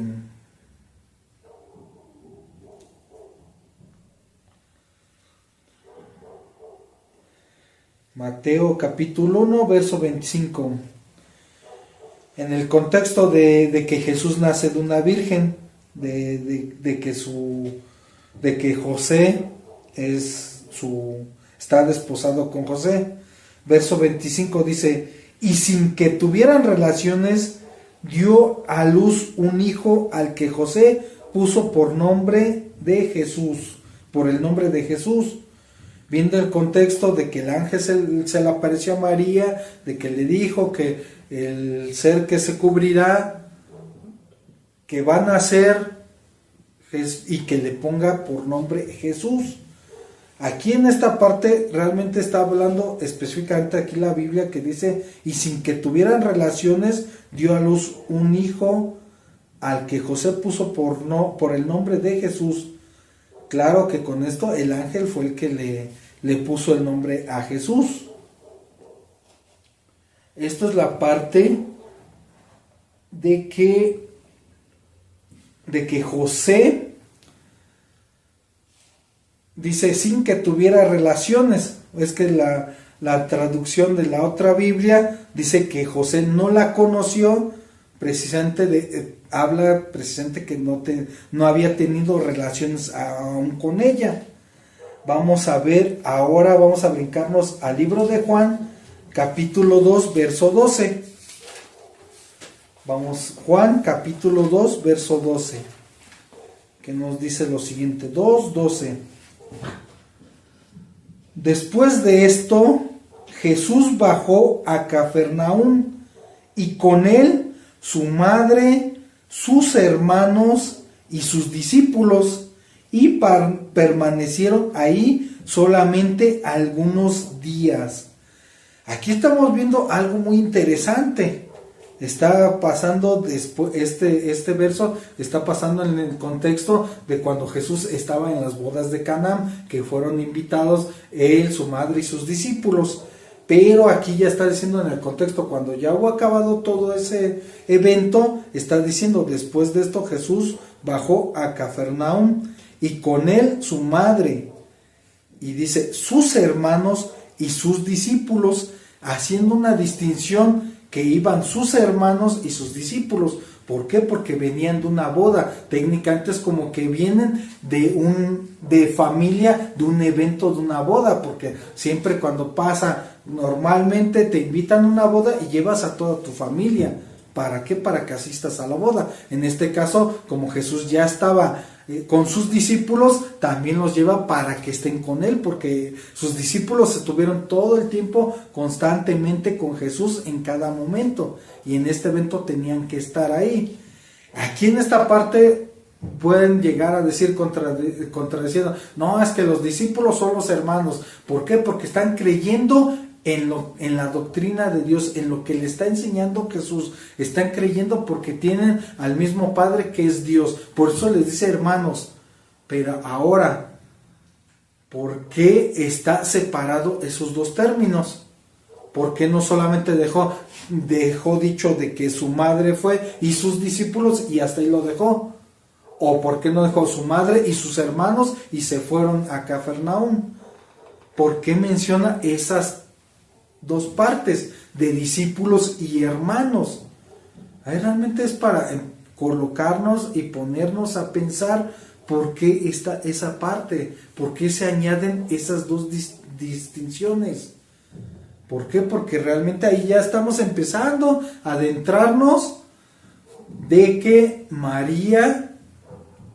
Mateo capítulo 1, verso 25. En el contexto de que Jesús nace de una virgen, de que José está desposado con José. Verso 25 dice: y sin que tuvieran relaciones, dio a luz un hijo al que José puso por el nombre de Jesús. Viendo el contexto de que el ángel se le apareció a María, de que le dijo que el ser que se cubrirá, que va a nacer, y que le ponga por nombre Jesús. Aquí en esta parte realmente está hablando específicamente aquí la Biblia, que dice: y sin que tuvieran relaciones dio a luz un hijo al que José puso por el nombre de Jesús. Claro que con esto el ángel fue el que le puso el nombre a Jesús. Esto es la parte de que José dice sin que tuviera relaciones. Es que la traducción de la otra Biblia dice que José no la conoció, habla precisamente que no había tenido relaciones aún con ella. Vamos a ver, ahora vamos a brincarnos al libro de Juan, capítulo 2, verso 12. Vamos, Juan capítulo 2, verso 12, que nos dice lo siguiente, 2:12. Después de esto, Jesús bajó a Cafarnaúm, y con él su madre, sus hermanos y sus discípulos, y permanecieron ahí solamente algunos días. Aquí estamos viendo algo muy interesante. Está pasando después, este verso está pasando en el contexto de cuando Jesús estaba en las bodas de Caná, que fueron invitados él, su madre y sus discípulos. Pero aquí ya está diciendo en el contexto, cuando ya hubo acabado todo ese evento, está diciendo, después de esto Jesús bajó a Cafarnaúm, y con él su madre, y dice, sus hermanos y sus discípulos, haciendo una distinción que iban sus hermanos y sus discípulos. ¿Por qué? Porque venían de una boda. Técnicamente es como que vienen de familia, de un evento, de una boda, porque siempre cuando pasa, normalmente te invitan a una boda y llevas a toda tu familia. ¿Para qué? Para que asistas a la boda. En este caso, como Jesús ya estaba con sus discípulos, también los lleva para que estén con él, porque sus discípulos estuvieron todo el tiempo constantemente con Jesús en cada momento, y en este evento tenían que estar ahí. Aquí en esta parte pueden llegar a decir contradiciendo, no, es que los discípulos son los hermanos. ¿Por qué? Porque están creyendo en la doctrina de Dios, en lo que le está enseñando Jesús. Están creyendo porque tienen al mismo Padre que es Dios. Por eso les dice hermanos. Pero ahora, ¿por qué está separado esos dos términos? ¿Por qué no solamente dejó dicho de que su madre fue y sus discípulos y hasta ahí lo dejó? ¿O por qué no dejó su madre y sus hermanos y se fueron a Cafarnaúm? ¿Por qué menciona esas dos partes de discípulos y hermanos? Ahí realmente es para colocarnos y ponernos a pensar por qué está esa parte, por qué se añaden esas dos distinciones. ¿Por qué? Porque realmente ahí ya estamos empezando a adentrarnos de que María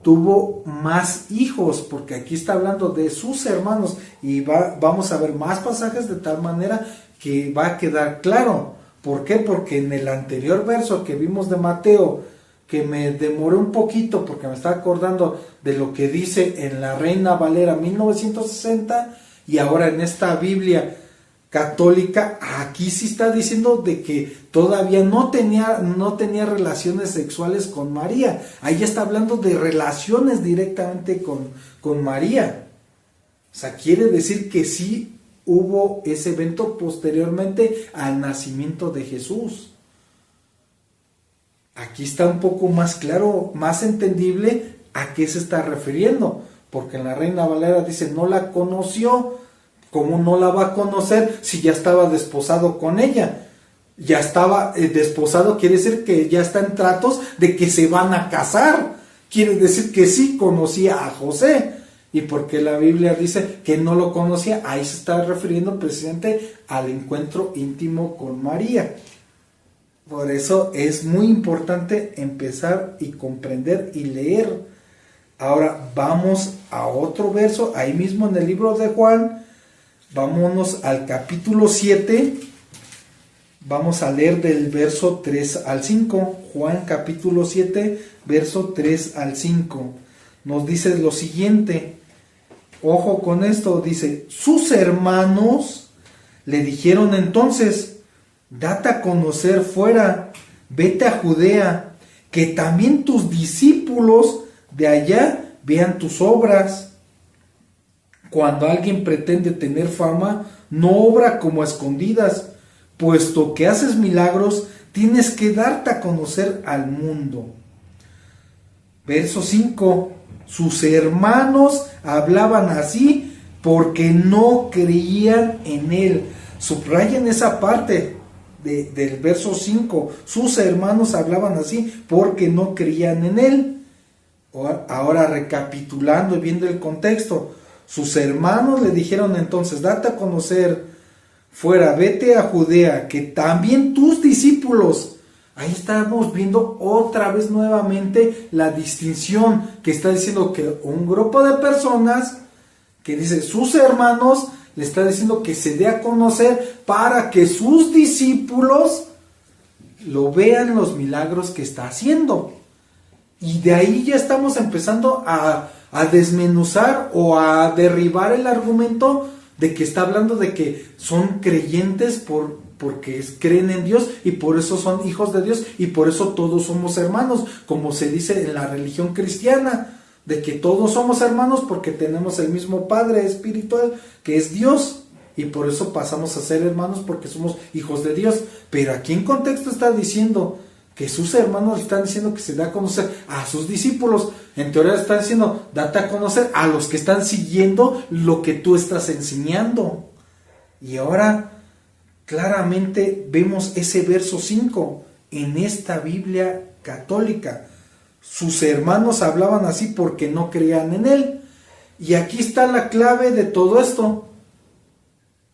tuvo más hijos, porque aquí está hablando de sus hermanos, y vamos a ver más pasajes de tal manera que va a quedar claro. ¿Por qué? Porque en el anterior verso que vimos de Mateo, que me demoré un poquito porque me estaba acordando de lo que dice en la Reina Valera 1960, y ahora en esta Biblia católica, aquí sí está diciendo de que todavía no tenía relaciones sexuales con María. Ahí está hablando de relaciones directamente con María. O sea, quiere decir que sí hubo ese evento posteriormente al nacimiento de Jesús. Aquí está un poco más claro, más entendible a qué se está refiriendo, porque en la Reina Valera dice, no la conoció. ¿Cómo no la va a conocer si ya estaba desposado con ella? Ya estaba desposado, quiere decir que ya está en tratos de que se van a casar. Quiere decir que sí conocía a José. Y porque la Biblia dice que no lo conocía, ahí se está refiriendo precisamente al encuentro íntimo con María. Por eso es muy importante empezar y comprender y leer. Ahora vamos a otro verso, ahí mismo en el libro de Juan. Vámonos al capítulo 7, vamos a leer del verso 3 al 5, Juan capítulo 7, verso 3 al 5, nos dice lo siguiente, ojo con esto, dice, sus hermanos le dijeron entonces, date a conocer fuera, vete a Judea, que también tus discípulos de allá vean tus obras. Cuando alguien pretende tener fama, no obra como a escondidas, puesto que haces milagros, tienes que darte a conocer al mundo. Verso 5. Sus hermanos hablaban así porque no creían en él. Subrayen esa parte del verso 5. Sus hermanos hablaban así porque no creían en él. Ahora recapitulando y viendo el contexto. Sus hermanos le dijeron entonces, date a conocer fuera, vete a Judea, que también tus discípulos, Ahí estamos viendo otra vez nuevamente la distinción que está diciendo que un grupo de personas que dice sus hermanos le está diciendo que se dé a conocer para que sus discípulos lo vean los milagros que está haciendo. Y de ahí ya estamos empezando a desmenuzar o a derribar el argumento de que está hablando de que son creyentes porque creen en Dios y por eso son hijos de Dios y por eso todos somos hermanos, como se dice en la religión cristiana, de que todos somos hermanos porque tenemos el mismo Padre espiritual que es Dios y por eso pasamos a ser hermanos porque somos hijos de Dios. Pero aquí en contexto está diciendo que sus hermanos están diciendo que se da a conocer a sus discípulos. En teoría está diciendo, date a conocer a los que están siguiendo lo que tú estás enseñando. Y ahora claramente vemos ese verso 5 en esta Biblia católica. Sus hermanos hablaban así porque no creían en él. Y aquí está la clave de todo esto.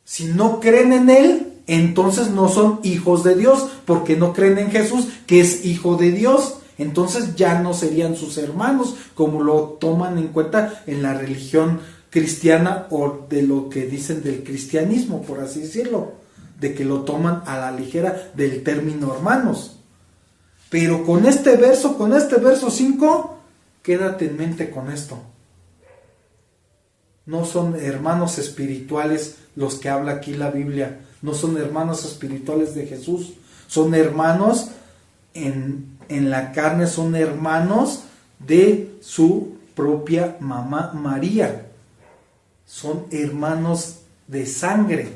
Si no creen en él, entonces no son hijos de Dios, porque no creen en Jesús, que es hijo de Dios. Entonces ya no serían sus hermanos, como lo toman en cuenta en la religión cristiana o de lo que dicen del cristianismo, por así decirlo, de que lo toman a la ligera del término hermanos. Pero con este verso 5, quédate en mente con esto. No son hermanos espirituales los que habla aquí la Biblia, no son hermanos espirituales de Jesús, son hermanos en la carne, son hermanos de su propia mamá María, son hermanos de sangre,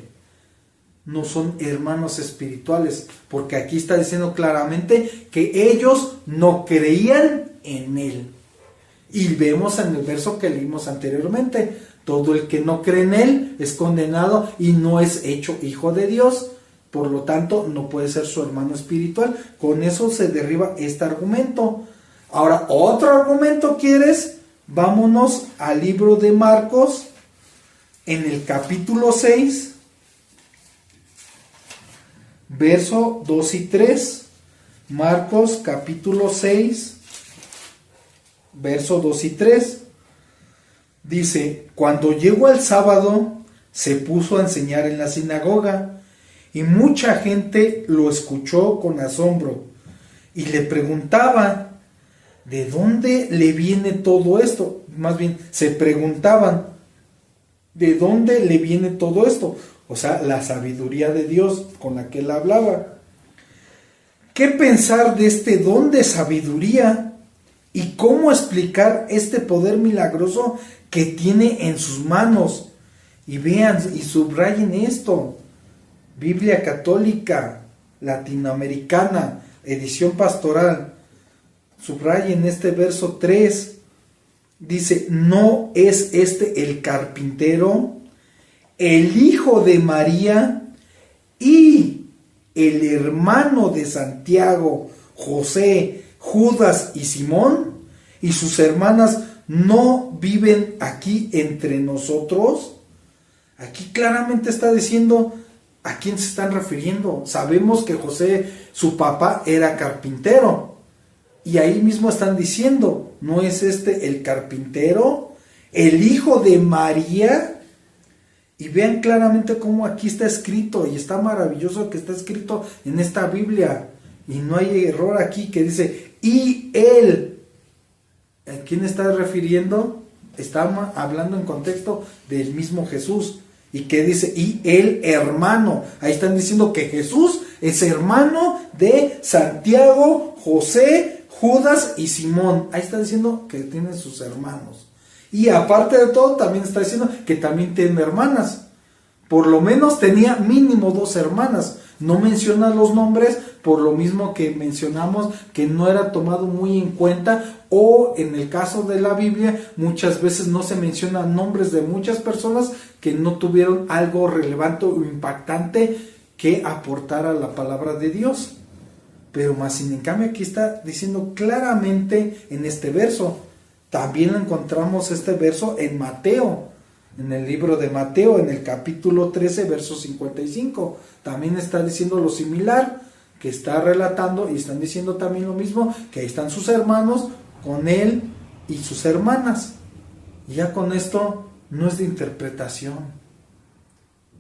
no son hermanos espirituales, porque aquí está diciendo claramente que ellos no creían en él. Y vemos en el verso que leímos anteriormente, todo el que no cree en él es condenado y no es hecho hijo de Dios, por lo tanto no puede ser su hermano espiritual. Con eso se derriba este argumento. Ahora, ¿otro argumento quieres? Vámonos al libro de Marcos, en el capítulo 6, verso 2 y 3. Marcos capítulo 6, verso 2 y 3. Dice, cuando llegó el sábado, se puso a enseñar en la sinagoga, y mucha gente lo escuchó con asombro, y le preguntaba, ¿de dónde le viene todo esto? Más bien, se preguntaban, ¿de dónde le viene todo esto? O sea, la sabiduría de Dios con la que él hablaba. ¿Qué pensar de este don de sabiduría? ¿Y cómo explicar este poder milagroso que tiene en sus manos? Y vean y subrayen esto. Biblia católica, latinoamericana, edición pastoral. Subrayen este verso 3. Dice, ¿no es este el carpintero, el hijo de María y el hermano de Santiago, José, Judas y Simón? ¿Y sus hermanas no viven aquí entre nosotros? Aquí claramente está diciendo a quién se están refiriendo. Sabemos que José, su papá, era carpintero. Y ahí mismo están diciendo, ¿no es este el carpintero, el hijo de María? Y vean claramente cómo aquí está escrito, y está maravilloso que está escrito en esta Biblia. Y no hay error aquí que dice, y él. ¿A quién está refiriendo? Está hablando en contexto del mismo Jesús. Y que dice, y el hermano. Ahí están diciendo que Jesús es hermano de Santiago, José, Judas y Simón. Ahí está diciendo que tienen sus hermanos. Y aparte de todo, también está diciendo que también tiene hermanas. Por lo menos tenía mínimo 2 hermanas. No menciona los nombres, por lo mismo que mencionamos que no era tomado muy en cuenta, o en el caso de la Biblia muchas veces no se mencionan nombres de muchas personas que no tuvieron algo relevante o impactante que aportar a la palabra de Dios. Pero más sin en cambio aquí está diciendo claramente en este verso. También encontramos este verso en Mateo, en el libro de Mateo, en el capítulo 13, verso 55. También está diciendo lo similar, que está relatando y están diciendo también lo mismo, que ahí están sus hermanos con él y sus hermanas. Y ya con esto no es de interpretación,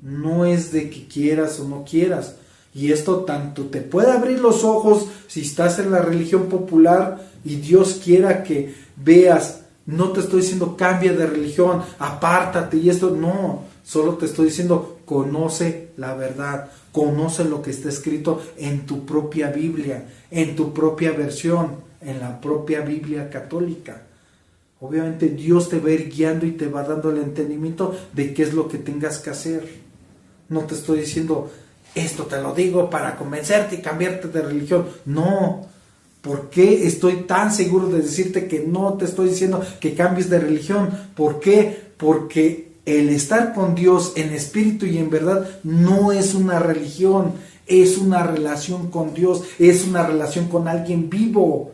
no es de que quieras o no quieras. Y esto tanto te puede abrir los ojos si estás en la religión popular y Dios quiera que veas. No te estoy diciendo cambia de religión, apártate y esto, no, solo te estoy diciendo conoce la verdad, conoce lo que está escrito en tu propia Biblia, en tu propia versión, en la propia Biblia católica. Obviamente Dios te va a ir guiando y te va dando el entendimiento de qué es lo que tengas que hacer. No te estoy diciendo esto te lo digo para convencerte y cambiarte de religión, no. ¿Por qué estoy tan seguro de decirte que no te estoy diciendo que cambies de religión? ¿Por qué? Porque el estar con Dios en espíritu y en verdad no es una religión, es una relación con Dios, es una relación con alguien vivo.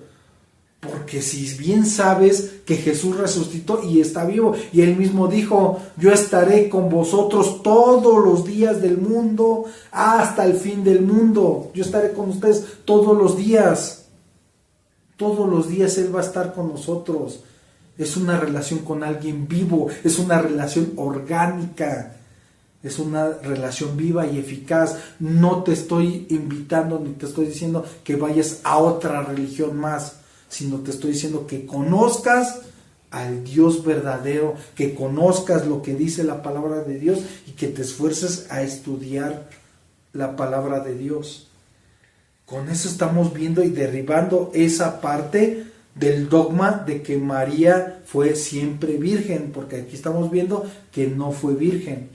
Porque si bien sabes que Jesús resucitó y está vivo, y Él mismo dijo, yo estaré con vosotros todos los días del mundo, hasta el fin del mundo. Yo estaré con ustedes todos los días. Todos los días Él va a estar con nosotros. Es una relación con alguien vivo, es una relación orgánica, es una relación viva y eficaz. No te estoy invitando ni te estoy diciendo que vayas a otra religión más, sino te estoy diciendo que conozcas al Dios verdadero, que conozcas lo que dice la palabra de Dios y que te esfuerces a estudiar la palabra de Dios. Con eso estamos viendo y derribando esa parte del dogma de que María fue siempre virgen, porque aquí estamos viendo que no fue virgen.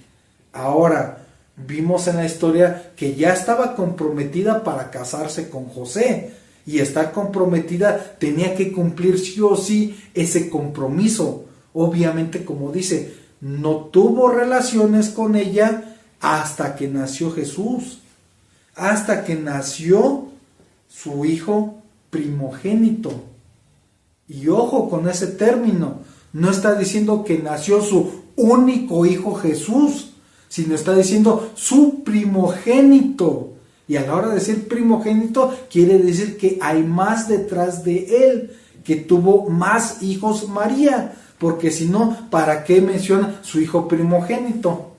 Ahora, vimos en la historia que ya estaba comprometida para casarse con José, y estar comprometida tenía que cumplir sí o sí ese compromiso. Obviamente, como dice, no tuvo relaciones con ella hasta que nació Jesús. Hasta que nació su hijo primogénito. Y ojo con ese término, no está diciendo que nació su único hijo Jesús, sino está diciendo su primogénito. Y a la hora de decir primogénito, quiere decir que hay más detrás de él, que tuvo más hijos María, porque si no, ¿para qué menciona su hijo primogénito?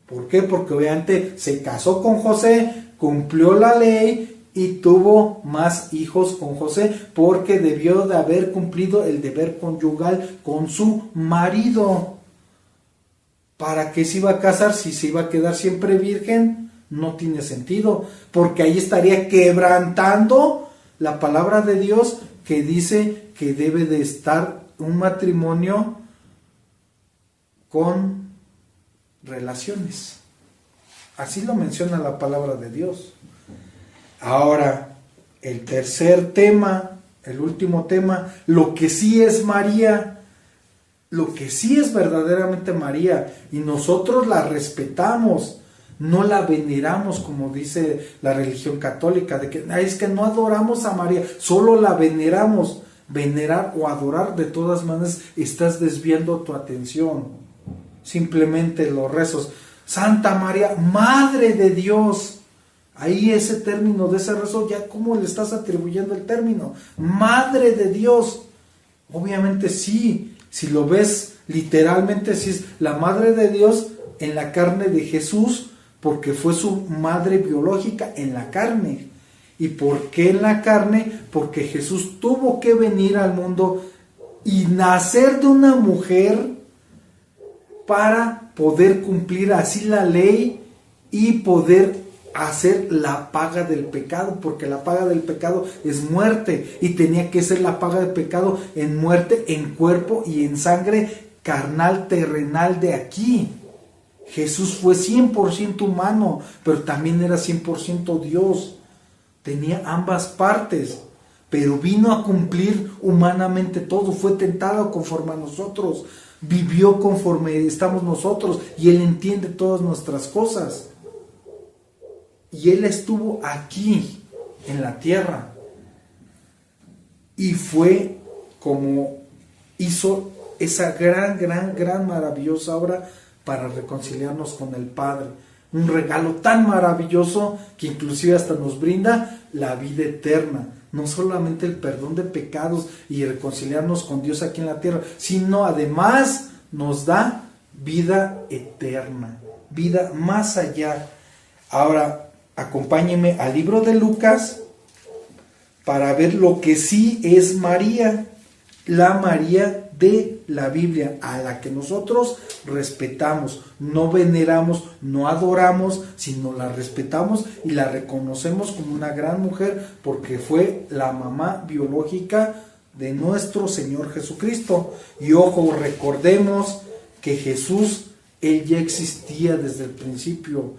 ¿Por qué? Porque obviamente se casó con José, cumplió la ley y tuvo más hijos con José, porque debió de haber cumplido el deber conyugal con su marido. ¿Para qué se iba a casar si se iba a quedar siempre virgen? No tiene sentido, porque ahí estaría quebrantando la palabra de Dios que dice que debe de estar un matrimonio con relaciones. Así lo menciona la palabra de Dios. Ahora, el tercer tema, el último tema, lo que sí es María, lo que sí es verdaderamente María, y nosotros la respetamos, no la veneramos como dice la religión católica, de que es que no adoramos a María, solo la veneramos. Venerar o adorar, de todas maneras estás desviando tu atención. Simplemente los rezos, Santa María, Madre de Dios. Ahí ese término de ese rezo, ya cómo le estás atribuyendo el término, Madre de Dios. Obviamente sí, si lo ves literalmente, sí es la Madre de Dios en la carne de Jesús, porque fue su madre biológica en la carne. ¿Y por qué en la carne? Porque Jesús tuvo que venir al mundo y nacer de una mujer para poder cumplir así la ley y poder hacer la paga del pecado, porque la paga del pecado es muerte, y tenía que ser la paga del pecado en muerte, en cuerpo y en sangre carnal, terrenal de aquí. Jesús fue 100% humano, pero también era 100% Dios. Tenía ambas partes, pero vino a cumplir humanamente todo. Fue tentado conforme a nosotros, vivió conforme estamos nosotros, y Él entiende todas nuestras cosas. Y Él estuvo aquí, en la tierra, y fue como hizo esa gran maravillosa obra para reconciliarnos con el Padre. un regalo tan maravilloso que inclusive hasta nos brinda la vida eterna. No solamente el perdón de pecados y reconciliarnos con Dios aquí en la tierra, sino además nos da vida eterna, vida más allá. Ahora, acompáñenme al libro de Lucas para ver lo que sí es María, la María de la Biblia, a la que nosotros respetamos, no veneramos, no adoramos, sino la respetamos y la reconocemos como una gran mujer porque fue la mamá biológica de nuestro Señor Jesucristo. Y ojo, recordemos que Jesús, Él ya existía desde el principio.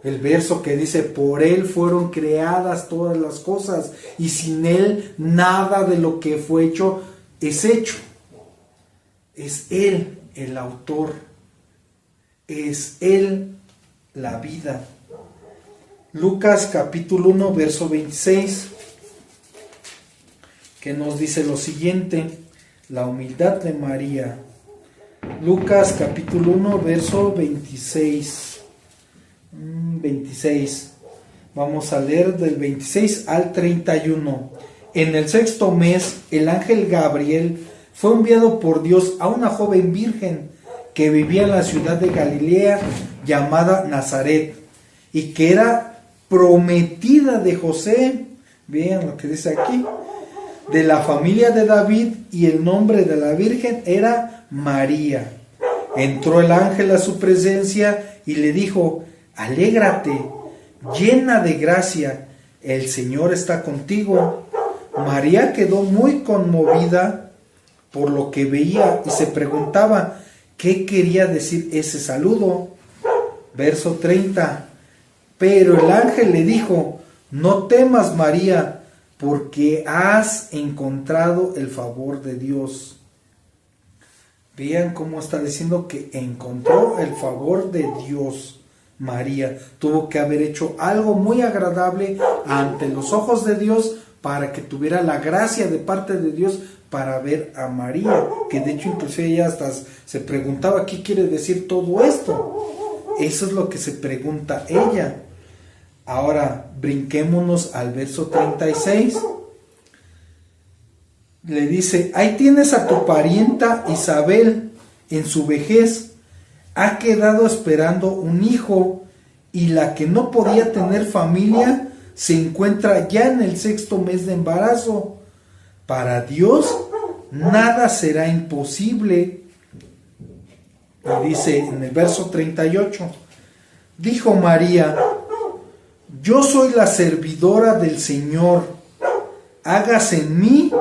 El verso que dice, por Él fueron creadas todas las cosas y sin Él nada de lo que fue hecho es hecho. Es Él el autor, es Él la vida. Lucas capítulo 1, verso 26, que nos dice lo siguiente, la humildad de María. Lucas capítulo 1, verso 26. 26. Vamos a leer del 26 al 31. En el 6º mes, el ángel Gabriel fue enviado por Dios a una joven virgen que vivía en la ciudad de Galilea llamada Nazaret y que era prometida de José, vean lo que dice aquí, de la familia de David, y el nombre de la virgen era María. Entró el ángel a su presencia y le dijo, alégrate, llena de gracia, el Señor está contigo. María quedó muy conmovida por lo que veía y se preguntaba qué quería decir ese saludo. Verso 30. Pero el ángel le dijo, no temas, María, porque has encontrado el favor de Dios. Vean cómo está diciendo que encontró el favor de Dios. María tuvo que haber hecho algo muy agradable ante los ojos de Dios para que tuviera la gracia de parte de Dios para ver a María, que de hecho inclusive ella hasta se preguntaba qué quiere decir todo esto. Eso es lo que se pregunta ella. Ahora brinquémonos al verso 36. Le dice, ahí tienes a tu parienta Isabel, en su vejez ha quedado esperando un hijo, y la que no podía tener familia se encuentra ya en el 6º mes de embarazo. Para Dios nada será imposible. Y dice en el verso 38, dijo María, yo soy la servidora del Señor, hágase en mí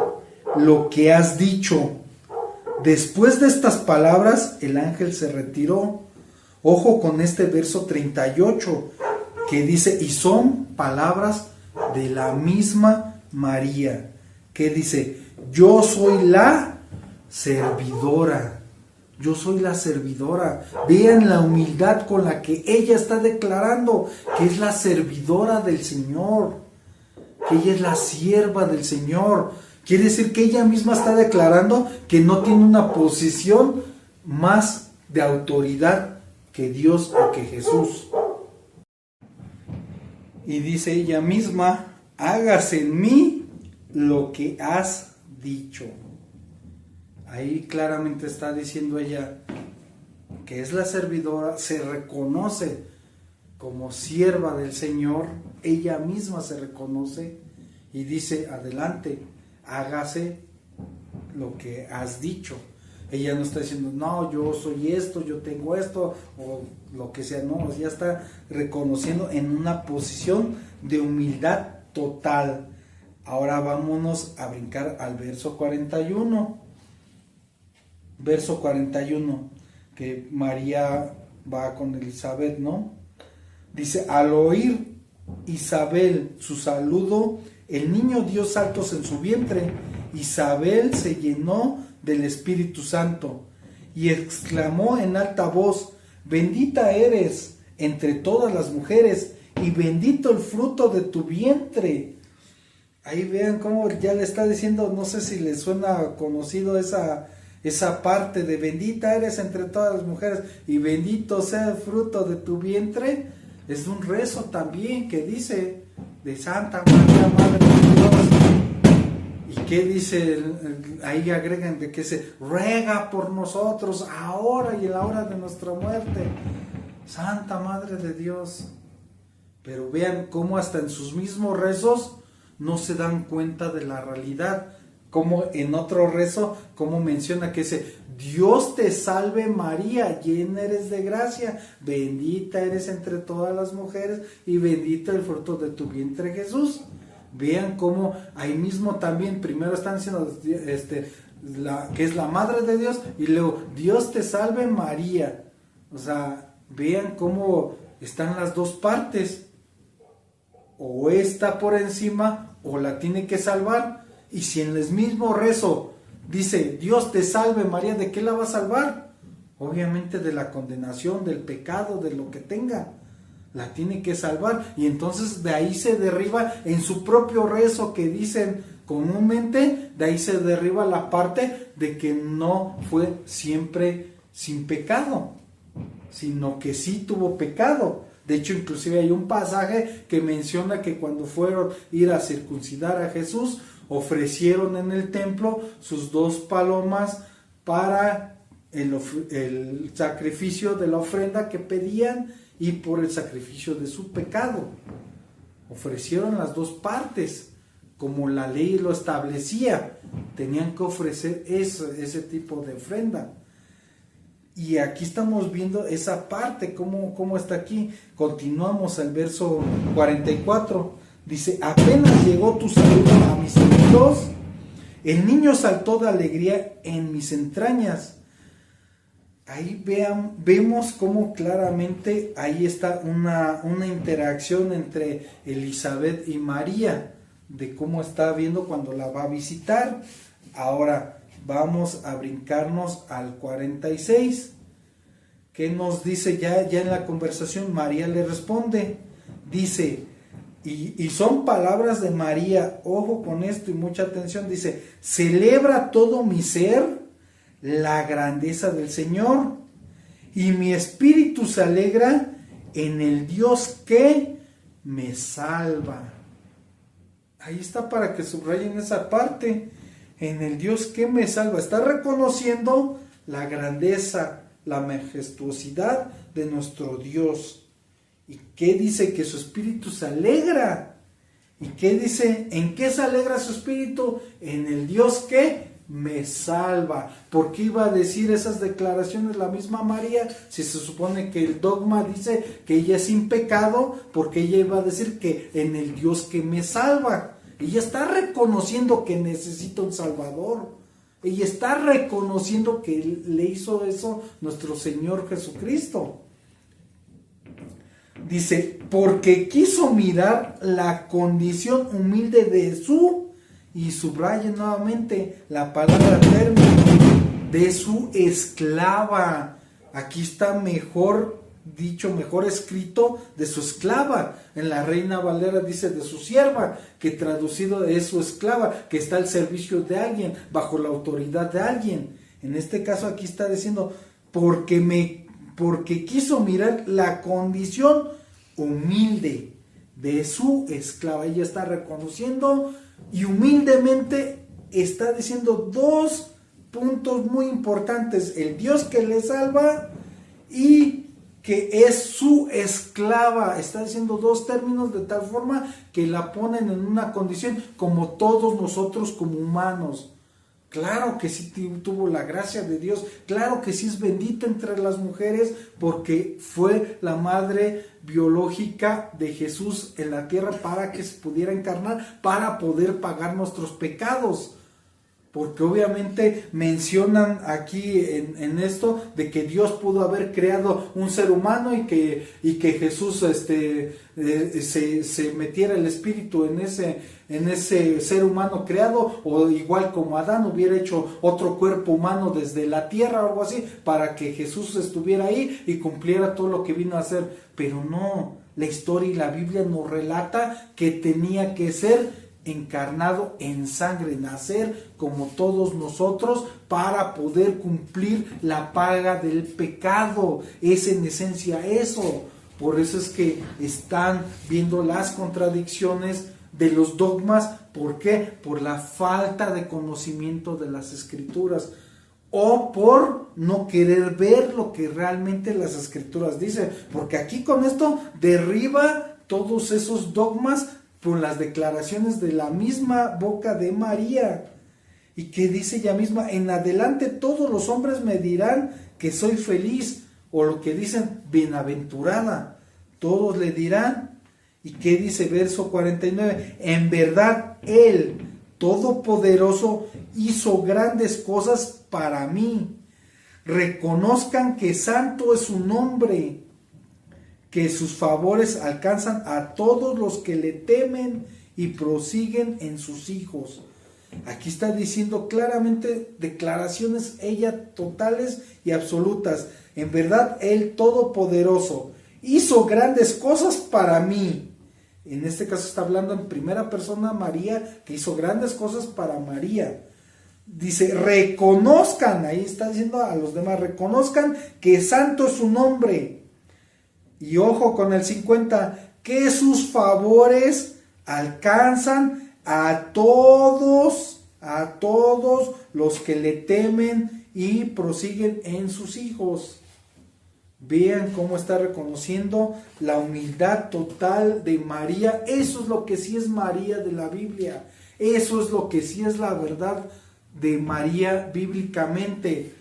lo que has dicho. Después de estas palabras, el ángel se retiró. Ojo con este verso 38, que dice, y son palabras de la misma María, que dice, yo soy la servidora. Yo soy la servidora. Vean la humildad con la que ella está declarando que es la servidora del Señor, que ella es la sierva del Señor. Quiere decir que ella misma está declarando que no tiene una posición más de autoridad que Dios o que Jesús. Y dice ella misma, hágase en mí lo que has dicho. Ahí claramente está diciendo ella que es la servidora, se reconoce como sierva del Señor, ella misma se reconoce y dice, adelante, hágase lo que has dicho. Ella no está diciendo, no, yo soy esto, yo tengo esto, o lo que sea, no, ella está reconociendo en una posición de humildad total. Ahora vámonos a brincar al verso 41. Verso 41, que María va con Elizabeth, ¿no? Dice, al oír Isabel su saludo, el niño dio saltos en su vientre. Isabel se llenó del Espíritu Santo y exclamó en alta voz, bendita eres entre todas las mujeres y bendito el fruto de tu vientre. Ahí vean cómo ya le está diciendo, no sé si le suena conocido esa parte de bendita eres entre todas las mujeres y bendito sea el fruto de tu vientre. es un rezo también que dice de Santa María, Madre de Dios. ¿Y qué dice? Ahí agregan de que se ruega por nosotros ahora y en la hora de nuestra muerte. Santa Madre de Dios. Pero vean cómo hasta en sus mismos rezos no se dan cuenta de la realidad. Como en otro rezo, como menciona que dice, Dios te salve María, llena eres de gracia, bendita eres entre todas las mujeres y bendito el fruto de tu vientre Jesús. Vean cómo ahí mismo también primero están diciendo que es la Madre de Dios y luego Dios te salve María. O sea, vean cómo están las dos partes. O está por encima o la tiene que salvar. Y si en el mismo rezo dice Dios te salve María, ¿de qué la va a salvar? Obviamente de la condenación, del pecado, de lo que tenga. La tiene que salvar. Y entonces de ahí se derriba en su propio rezo que dicen comúnmente, de ahí se derriba la parte de que no fue siempre sin pecado, sino que sí tuvo pecado. De hecho, inclusive hay un pasaje que menciona que cuando fueron a ir a circuncidar a Jesús, ofrecieron en el templo sus 2 palomas para el sacrificio de la ofrenda que pedían y por el sacrificio de su pecado. Ofrecieron las 2 partes, como la ley lo establecía. Tenían que ofrecer ese tipo de ofrenda. Y aquí estamos viendo esa parte, cómo está aquí. Continuamos al verso 44. Dice, apenas llegó tu saludo a mis oídos, el niño saltó de alegría en mis entrañas. Ahí vemos cómo claramente ahí está una interacción entre Elizabeth y María, de cómo está viendo cuando la va a visitar. Ahora vamos a brincarnos al 46. ¿Qué nos dice ya en la conversación? María le responde, dice, y son palabras de María, ojo con esto y mucha atención, dice, celebra todo mi ser la grandeza del Señor, y mi espíritu se alegra en el Dios que me salva. Ahí está para que subrayen esa parte, en el Dios que me salva. Está reconociendo la grandeza, la majestuosidad de nuestro Dios. ¿Y qué dice? Que su espíritu se alegra. ¿Y qué dice? ¿En qué se alegra su espíritu? En el Dios que me salva. ¿Por qué iba a decir esas declaraciones la misma María? Si se supone que el dogma dice que ella es sin pecado, ¿por qué ella iba a decir que en el Dios que me salva? Ella está reconociendo que necesita un Salvador. Ella está reconociendo que le hizo eso nuestro Señor Jesucristo. Dice, porque quiso mirar la condición humilde de su, y subraya nuevamente la palabra término, de su esclava. Aquí está mejor dicho, mejor escrito, de su esclava. En la Reina Valera dice de su sierva, que traducido es su esclava, que está al servicio de alguien, bajo la autoridad de alguien. En este caso aquí está diciendo, porque quiso mirar la condición humilde de su esclava. Ella está reconociendo y humildemente está diciendo 2 puntos muy importantes: el Dios que le salva y que es su esclava. Está diciendo 2 términos de tal forma que la ponen en una condición como todos nosotros como humanos. Claro que sí tuvo la gracia de Dios, claro que sí es bendita entre las mujeres, porque fue la madre biológica de Jesús en la tierra para que se pudiera encarnar, para poder pagar nuestros pecados. Porque obviamente mencionan aquí en esto de que Dios pudo haber creado un ser humano y que Jesús se metiera el espíritu en ese ser humano creado, o igual como Adán hubiera hecho otro cuerpo humano desde la tierra o algo así, para que Jesús estuviera ahí y cumpliera todo lo que vino a hacer. Pero no, la historia y la Biblia nos relata que tenía que ser encarnado en sangre, nacer como todos nosotros para poder cumplir la paga del pecado. Es en esencia eso. Por eso es que están viendo las contradicciones de los dogmas. ¿Por qué? Por la falta de conocimiento de las Escrituras, o por no querer ver lo que realmente las Escrituras dicen, porque aquí con esto derriba todos esos dogmas con las declaraciones de la misma boca de María, y que dice ella misma: en adelante todos los hombres me dirán que soy feliz, o lo que dicen, bienaventurada, todos le dirán. ¿Y qué dice verso 49? En verdad Él, Todopoderoso, hizo grandes cosas para mí. Reconozcan que santo es su nombre, que sus favores alcanzan a todos los que le temen y prosiguen en sus hijos. Aquí está diciendo claramente declaraciones ella totales y absolutas. En verdad, Él Todopoderoso hizo grandes cosas para mí. En este caso está hablando en primera persona María, que hizo grandes cosas para María. Dice, reconozcan, ahí está diciendo a los demás, reconozcan que santo es su nombre. Y ojo con el 50, que sus favores alcanzan a todos los que le temen y prosiguen en sus hijos. Vean cómo está reconociendo la humildad total de María. Eso es lo que sí es María de la Biblia. Eso es lo que sí es la verdad de María bíblicamente.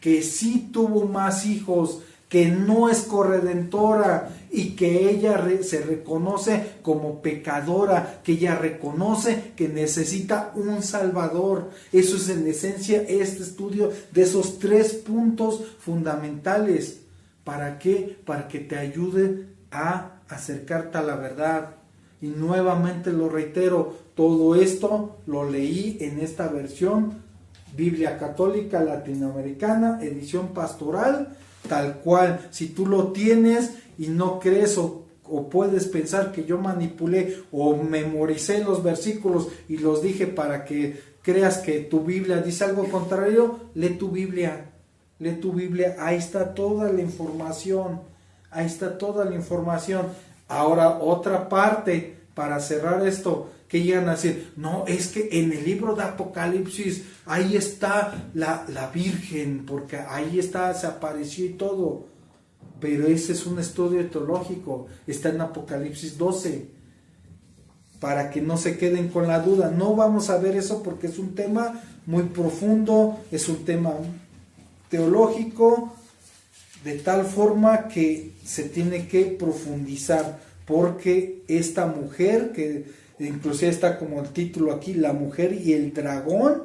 Que sí tuvo más hijos, que no es corredentora y que ella se reconoce como pecadora, que ella reconoce que necesita un Salvador. Eso es en esencia este estudio de esos 3 puntos fundamentales. ¿Para qué? Para que te ayude a acercarte a la verdad. Y nuevamente lo reitero, todo esto lo leí en esta versión Biblia Católica Latinoamericana, edición pastoral, tal cual. Si tú lo tienes y no crees o puedes pensar que yo manipulé o memoricé los versículos y los dije para que creas que tu Biblia dice algo contrario, lee tu Biblia. Lee tu Biblia, ahí está toda la información, Ahora otra parte, para cerrar esto, que llegan a decir, no, es que en el libro de Apocalipsis, ahí está la Virgen, porque ahí está, se apareció y todo, pero ese es un estudio teológico, está en Apocalipsis 12, para que no se queden con la duda. No vamos a ver eso porque es un tema muy profundo, es un tema teológico, de tal forma que se tiene que profundizar, porque esta mujer, que inclusive está como el título aquí, la mujer y el dragón,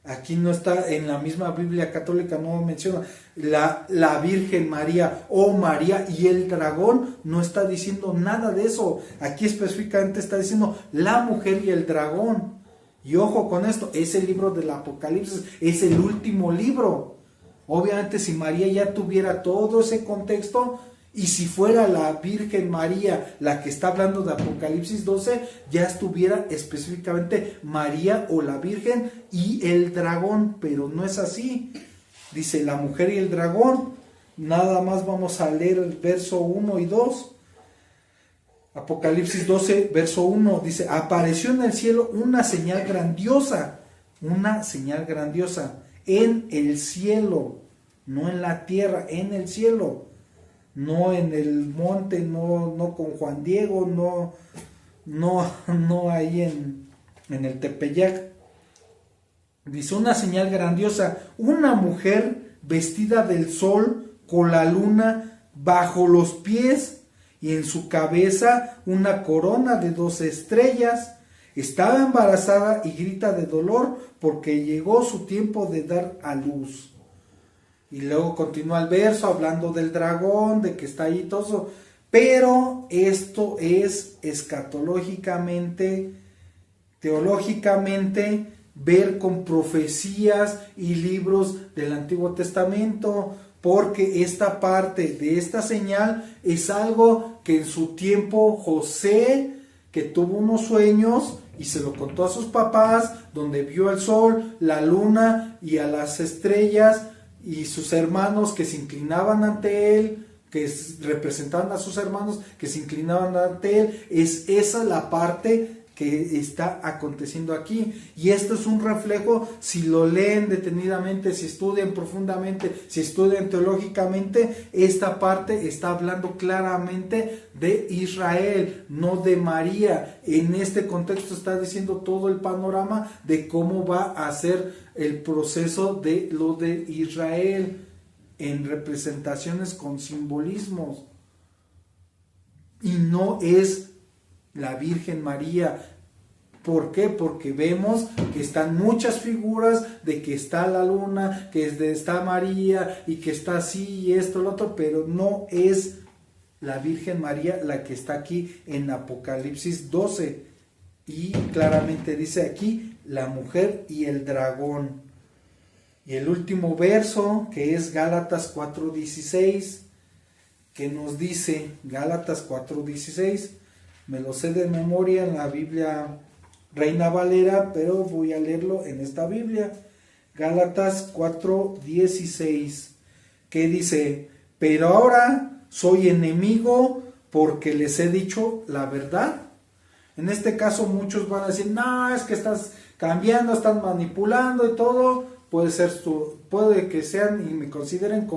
aquí no está, en la misma Biblia Católica no menciona la Virgen María o María y el dragón, no está diciendo nada de eso. Aquí específicamente está diciendo la mujer y el dragón. Y ojo con esto, ese libro del Apocalipsis es el último libro. Obviamente si María ya tuviera todo ese contexto, y si fuera la Virgen María la que está hablando de Apocalipsis 12, ya estuviera específicamente María o la Virgen y el dragón, pero no es así. Dice la mujer y el dragón. Nada más vamos a leer el verso 1 y 2. Apocalipsis 12, verso 1, dice, apareció en el cielo una señal grandiosa en el cielo, no en la tierra, en el cielo, no en el monte, no con Juan Diego, no ahí en el Tepeyac. Dice, una señal grandiosa, una mujer vestida del sol con la luna bajo los pies y en su cabeza una corona de 12 estrellas. Estaba embarazada y grita de dolor porque llegó su tiempo de dar a luz. Y luego continúa el verso hablando del dragón, de que está ahí todo eso. Pero esto es escatológicamente, teológicamente, ver con profecías y libros del Antiguo Testamento, porque esta parte de esta señal es algo que en su tiempo José, que tuvo unos sueños y se lo contó a sus papás, donde vio el sol, la luna y a las estrellas y sus hermanos que se inclinaban ante él representaban a sus hermanos, que se inclinaban ante él. Es esa la parte que está aconteciendo aquí, y esto es un reflejo, si lo leen detenidamente, si estudian profundamente, si estudian teológicamente, esta parte está hablando claramente de Israel, no de María. En este contexto está diciendo todo el panorama de cómo va a ser el proceso de lo de Israel, en representaciones con simbolismos, y no es la Virgen María. ¿Por qué? Porque vemos que están muchas figuras de que está la luna, que está María y que está así y esto, lo otro, pero no es la Virgen María la que está aquí en Apocalipsis 12. Y claramente dice aquí la mujer y el dragón. Y el último verso, que es Gálatas 4:16, que nos dice, Gálatas 4:16, me lo sé de memoria en la Biblia Reina Valera, pero voy a leerlo en esta Biblia. Gálatas 4:16, que dice: pero ahora soy enemigo porque les he dicho la verdad. En este caso muchos van a decir, no, es que estás cambiando, estás manipulando y todo. Puede que sean y me consideren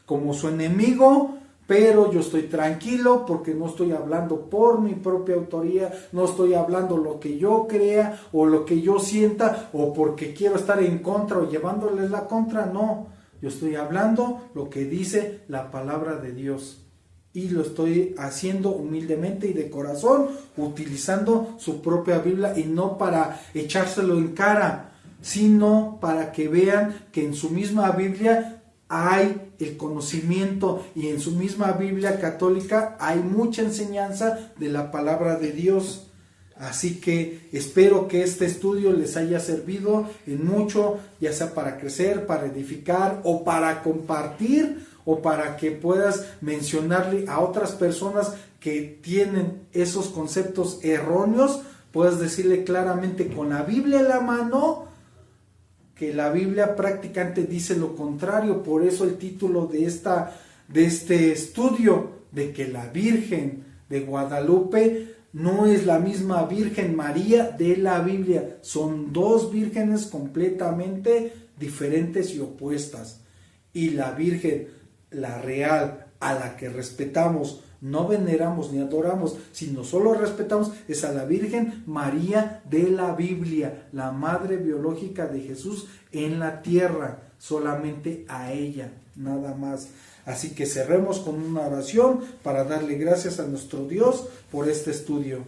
como su enemigo, pero yo estoy tranquilo porque no estoy hablando por mi propia autoría, no estoy hablando lo que yo crea o lo que yo sienta o porque quiero estar en contra o llevándoles la contra. No, yo estoy hablando lo que dice la palabra de Dios, y lo estoy haciendo humildemente y de corazón, utilizando su propia Biblia, y no para echárselo en cara, sino para que vean que en su misma Biblia hay el conocimiento, y en su misma Biblia católica hay mucha enseñanza de la palabra de Dios. Así que espero que este estudio les haya servido en mucho, ya sea para crecer, para edificar o para compartir, o para que puedas mencionarle a otras personas que tienen esos conceptos erróneos. Puedes decirle claramente con la Biblia en la mano que la Biblia prácticamente dice lo contrario. Por eso el título de este estudio, de que la Virgen de Guadalupe no es la misma Virgen María de la Biblia. Son dos vírgenes completamente diferentes y opuestas. Y la Virgen, la real, a la que respetamos, no veneramos ni adoramos, sino solo respetamos, es a la Virgen María de la Biblia, la madre biológica de Jesús en la tierra. Solamente a ella, nada más. Así que cerremos con una oración para darle gracias a nuestro Dios por este estudio.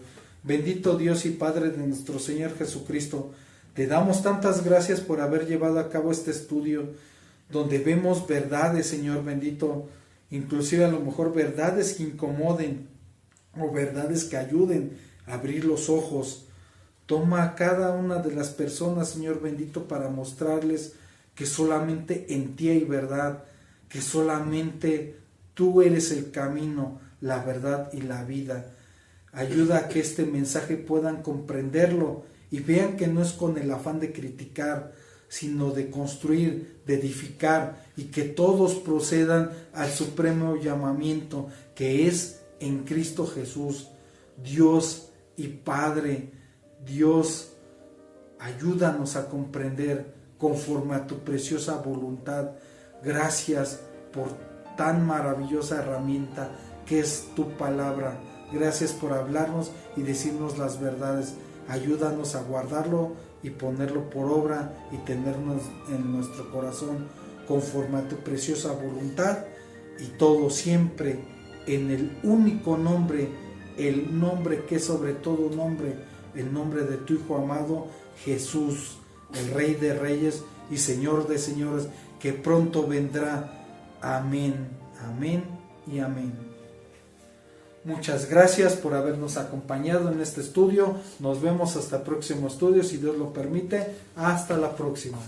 Bendito Dios y Padre de nuestro Señor Jesucristo, te damos tantas gracias por haber llevado a cabo este estudio, donde vemos verdades, Señor bendito, inclusive a lo mejor verdades que incomoden o verdades que ayuden a abrir los ojos. Toma a cada una de las personas, Señor bendito, para mostrarles que solamente en ti hay verdad, que solamente tú eres el camino, la verdad y la vida. Ayuda a que este mensaje puedan comprenderlo y vean que no es con el afán de criticar, sino de construir, de edificar, y que todos procedan al supremo llamamiento que es en Cristo Jesús. Dios y Padre, Dios, ayúdanos a comprender conforme a tu preciosa voluntad. Gracias por tan maravillosa herramienta que es tu palabra. Gracias por hablarnos y decirnos las verdades. Ayúdanos a guardarlo y ponerlo por obra y tenernos en nuestro corazón conforme a tu preciosa voluntad, y todo siempre en el único nombre, el nombre que es sobre todo nombre, el nombre de tu Hijo amado Jesús, el Rey de Reyes y Señor de Señores, que pronto vendrá. Amén, amén y amén. Muchas gracias por habernos acompañado en este estudio. Nos vemos hasta el próximo estudio, si Dios lo permite. Hasta la próxima.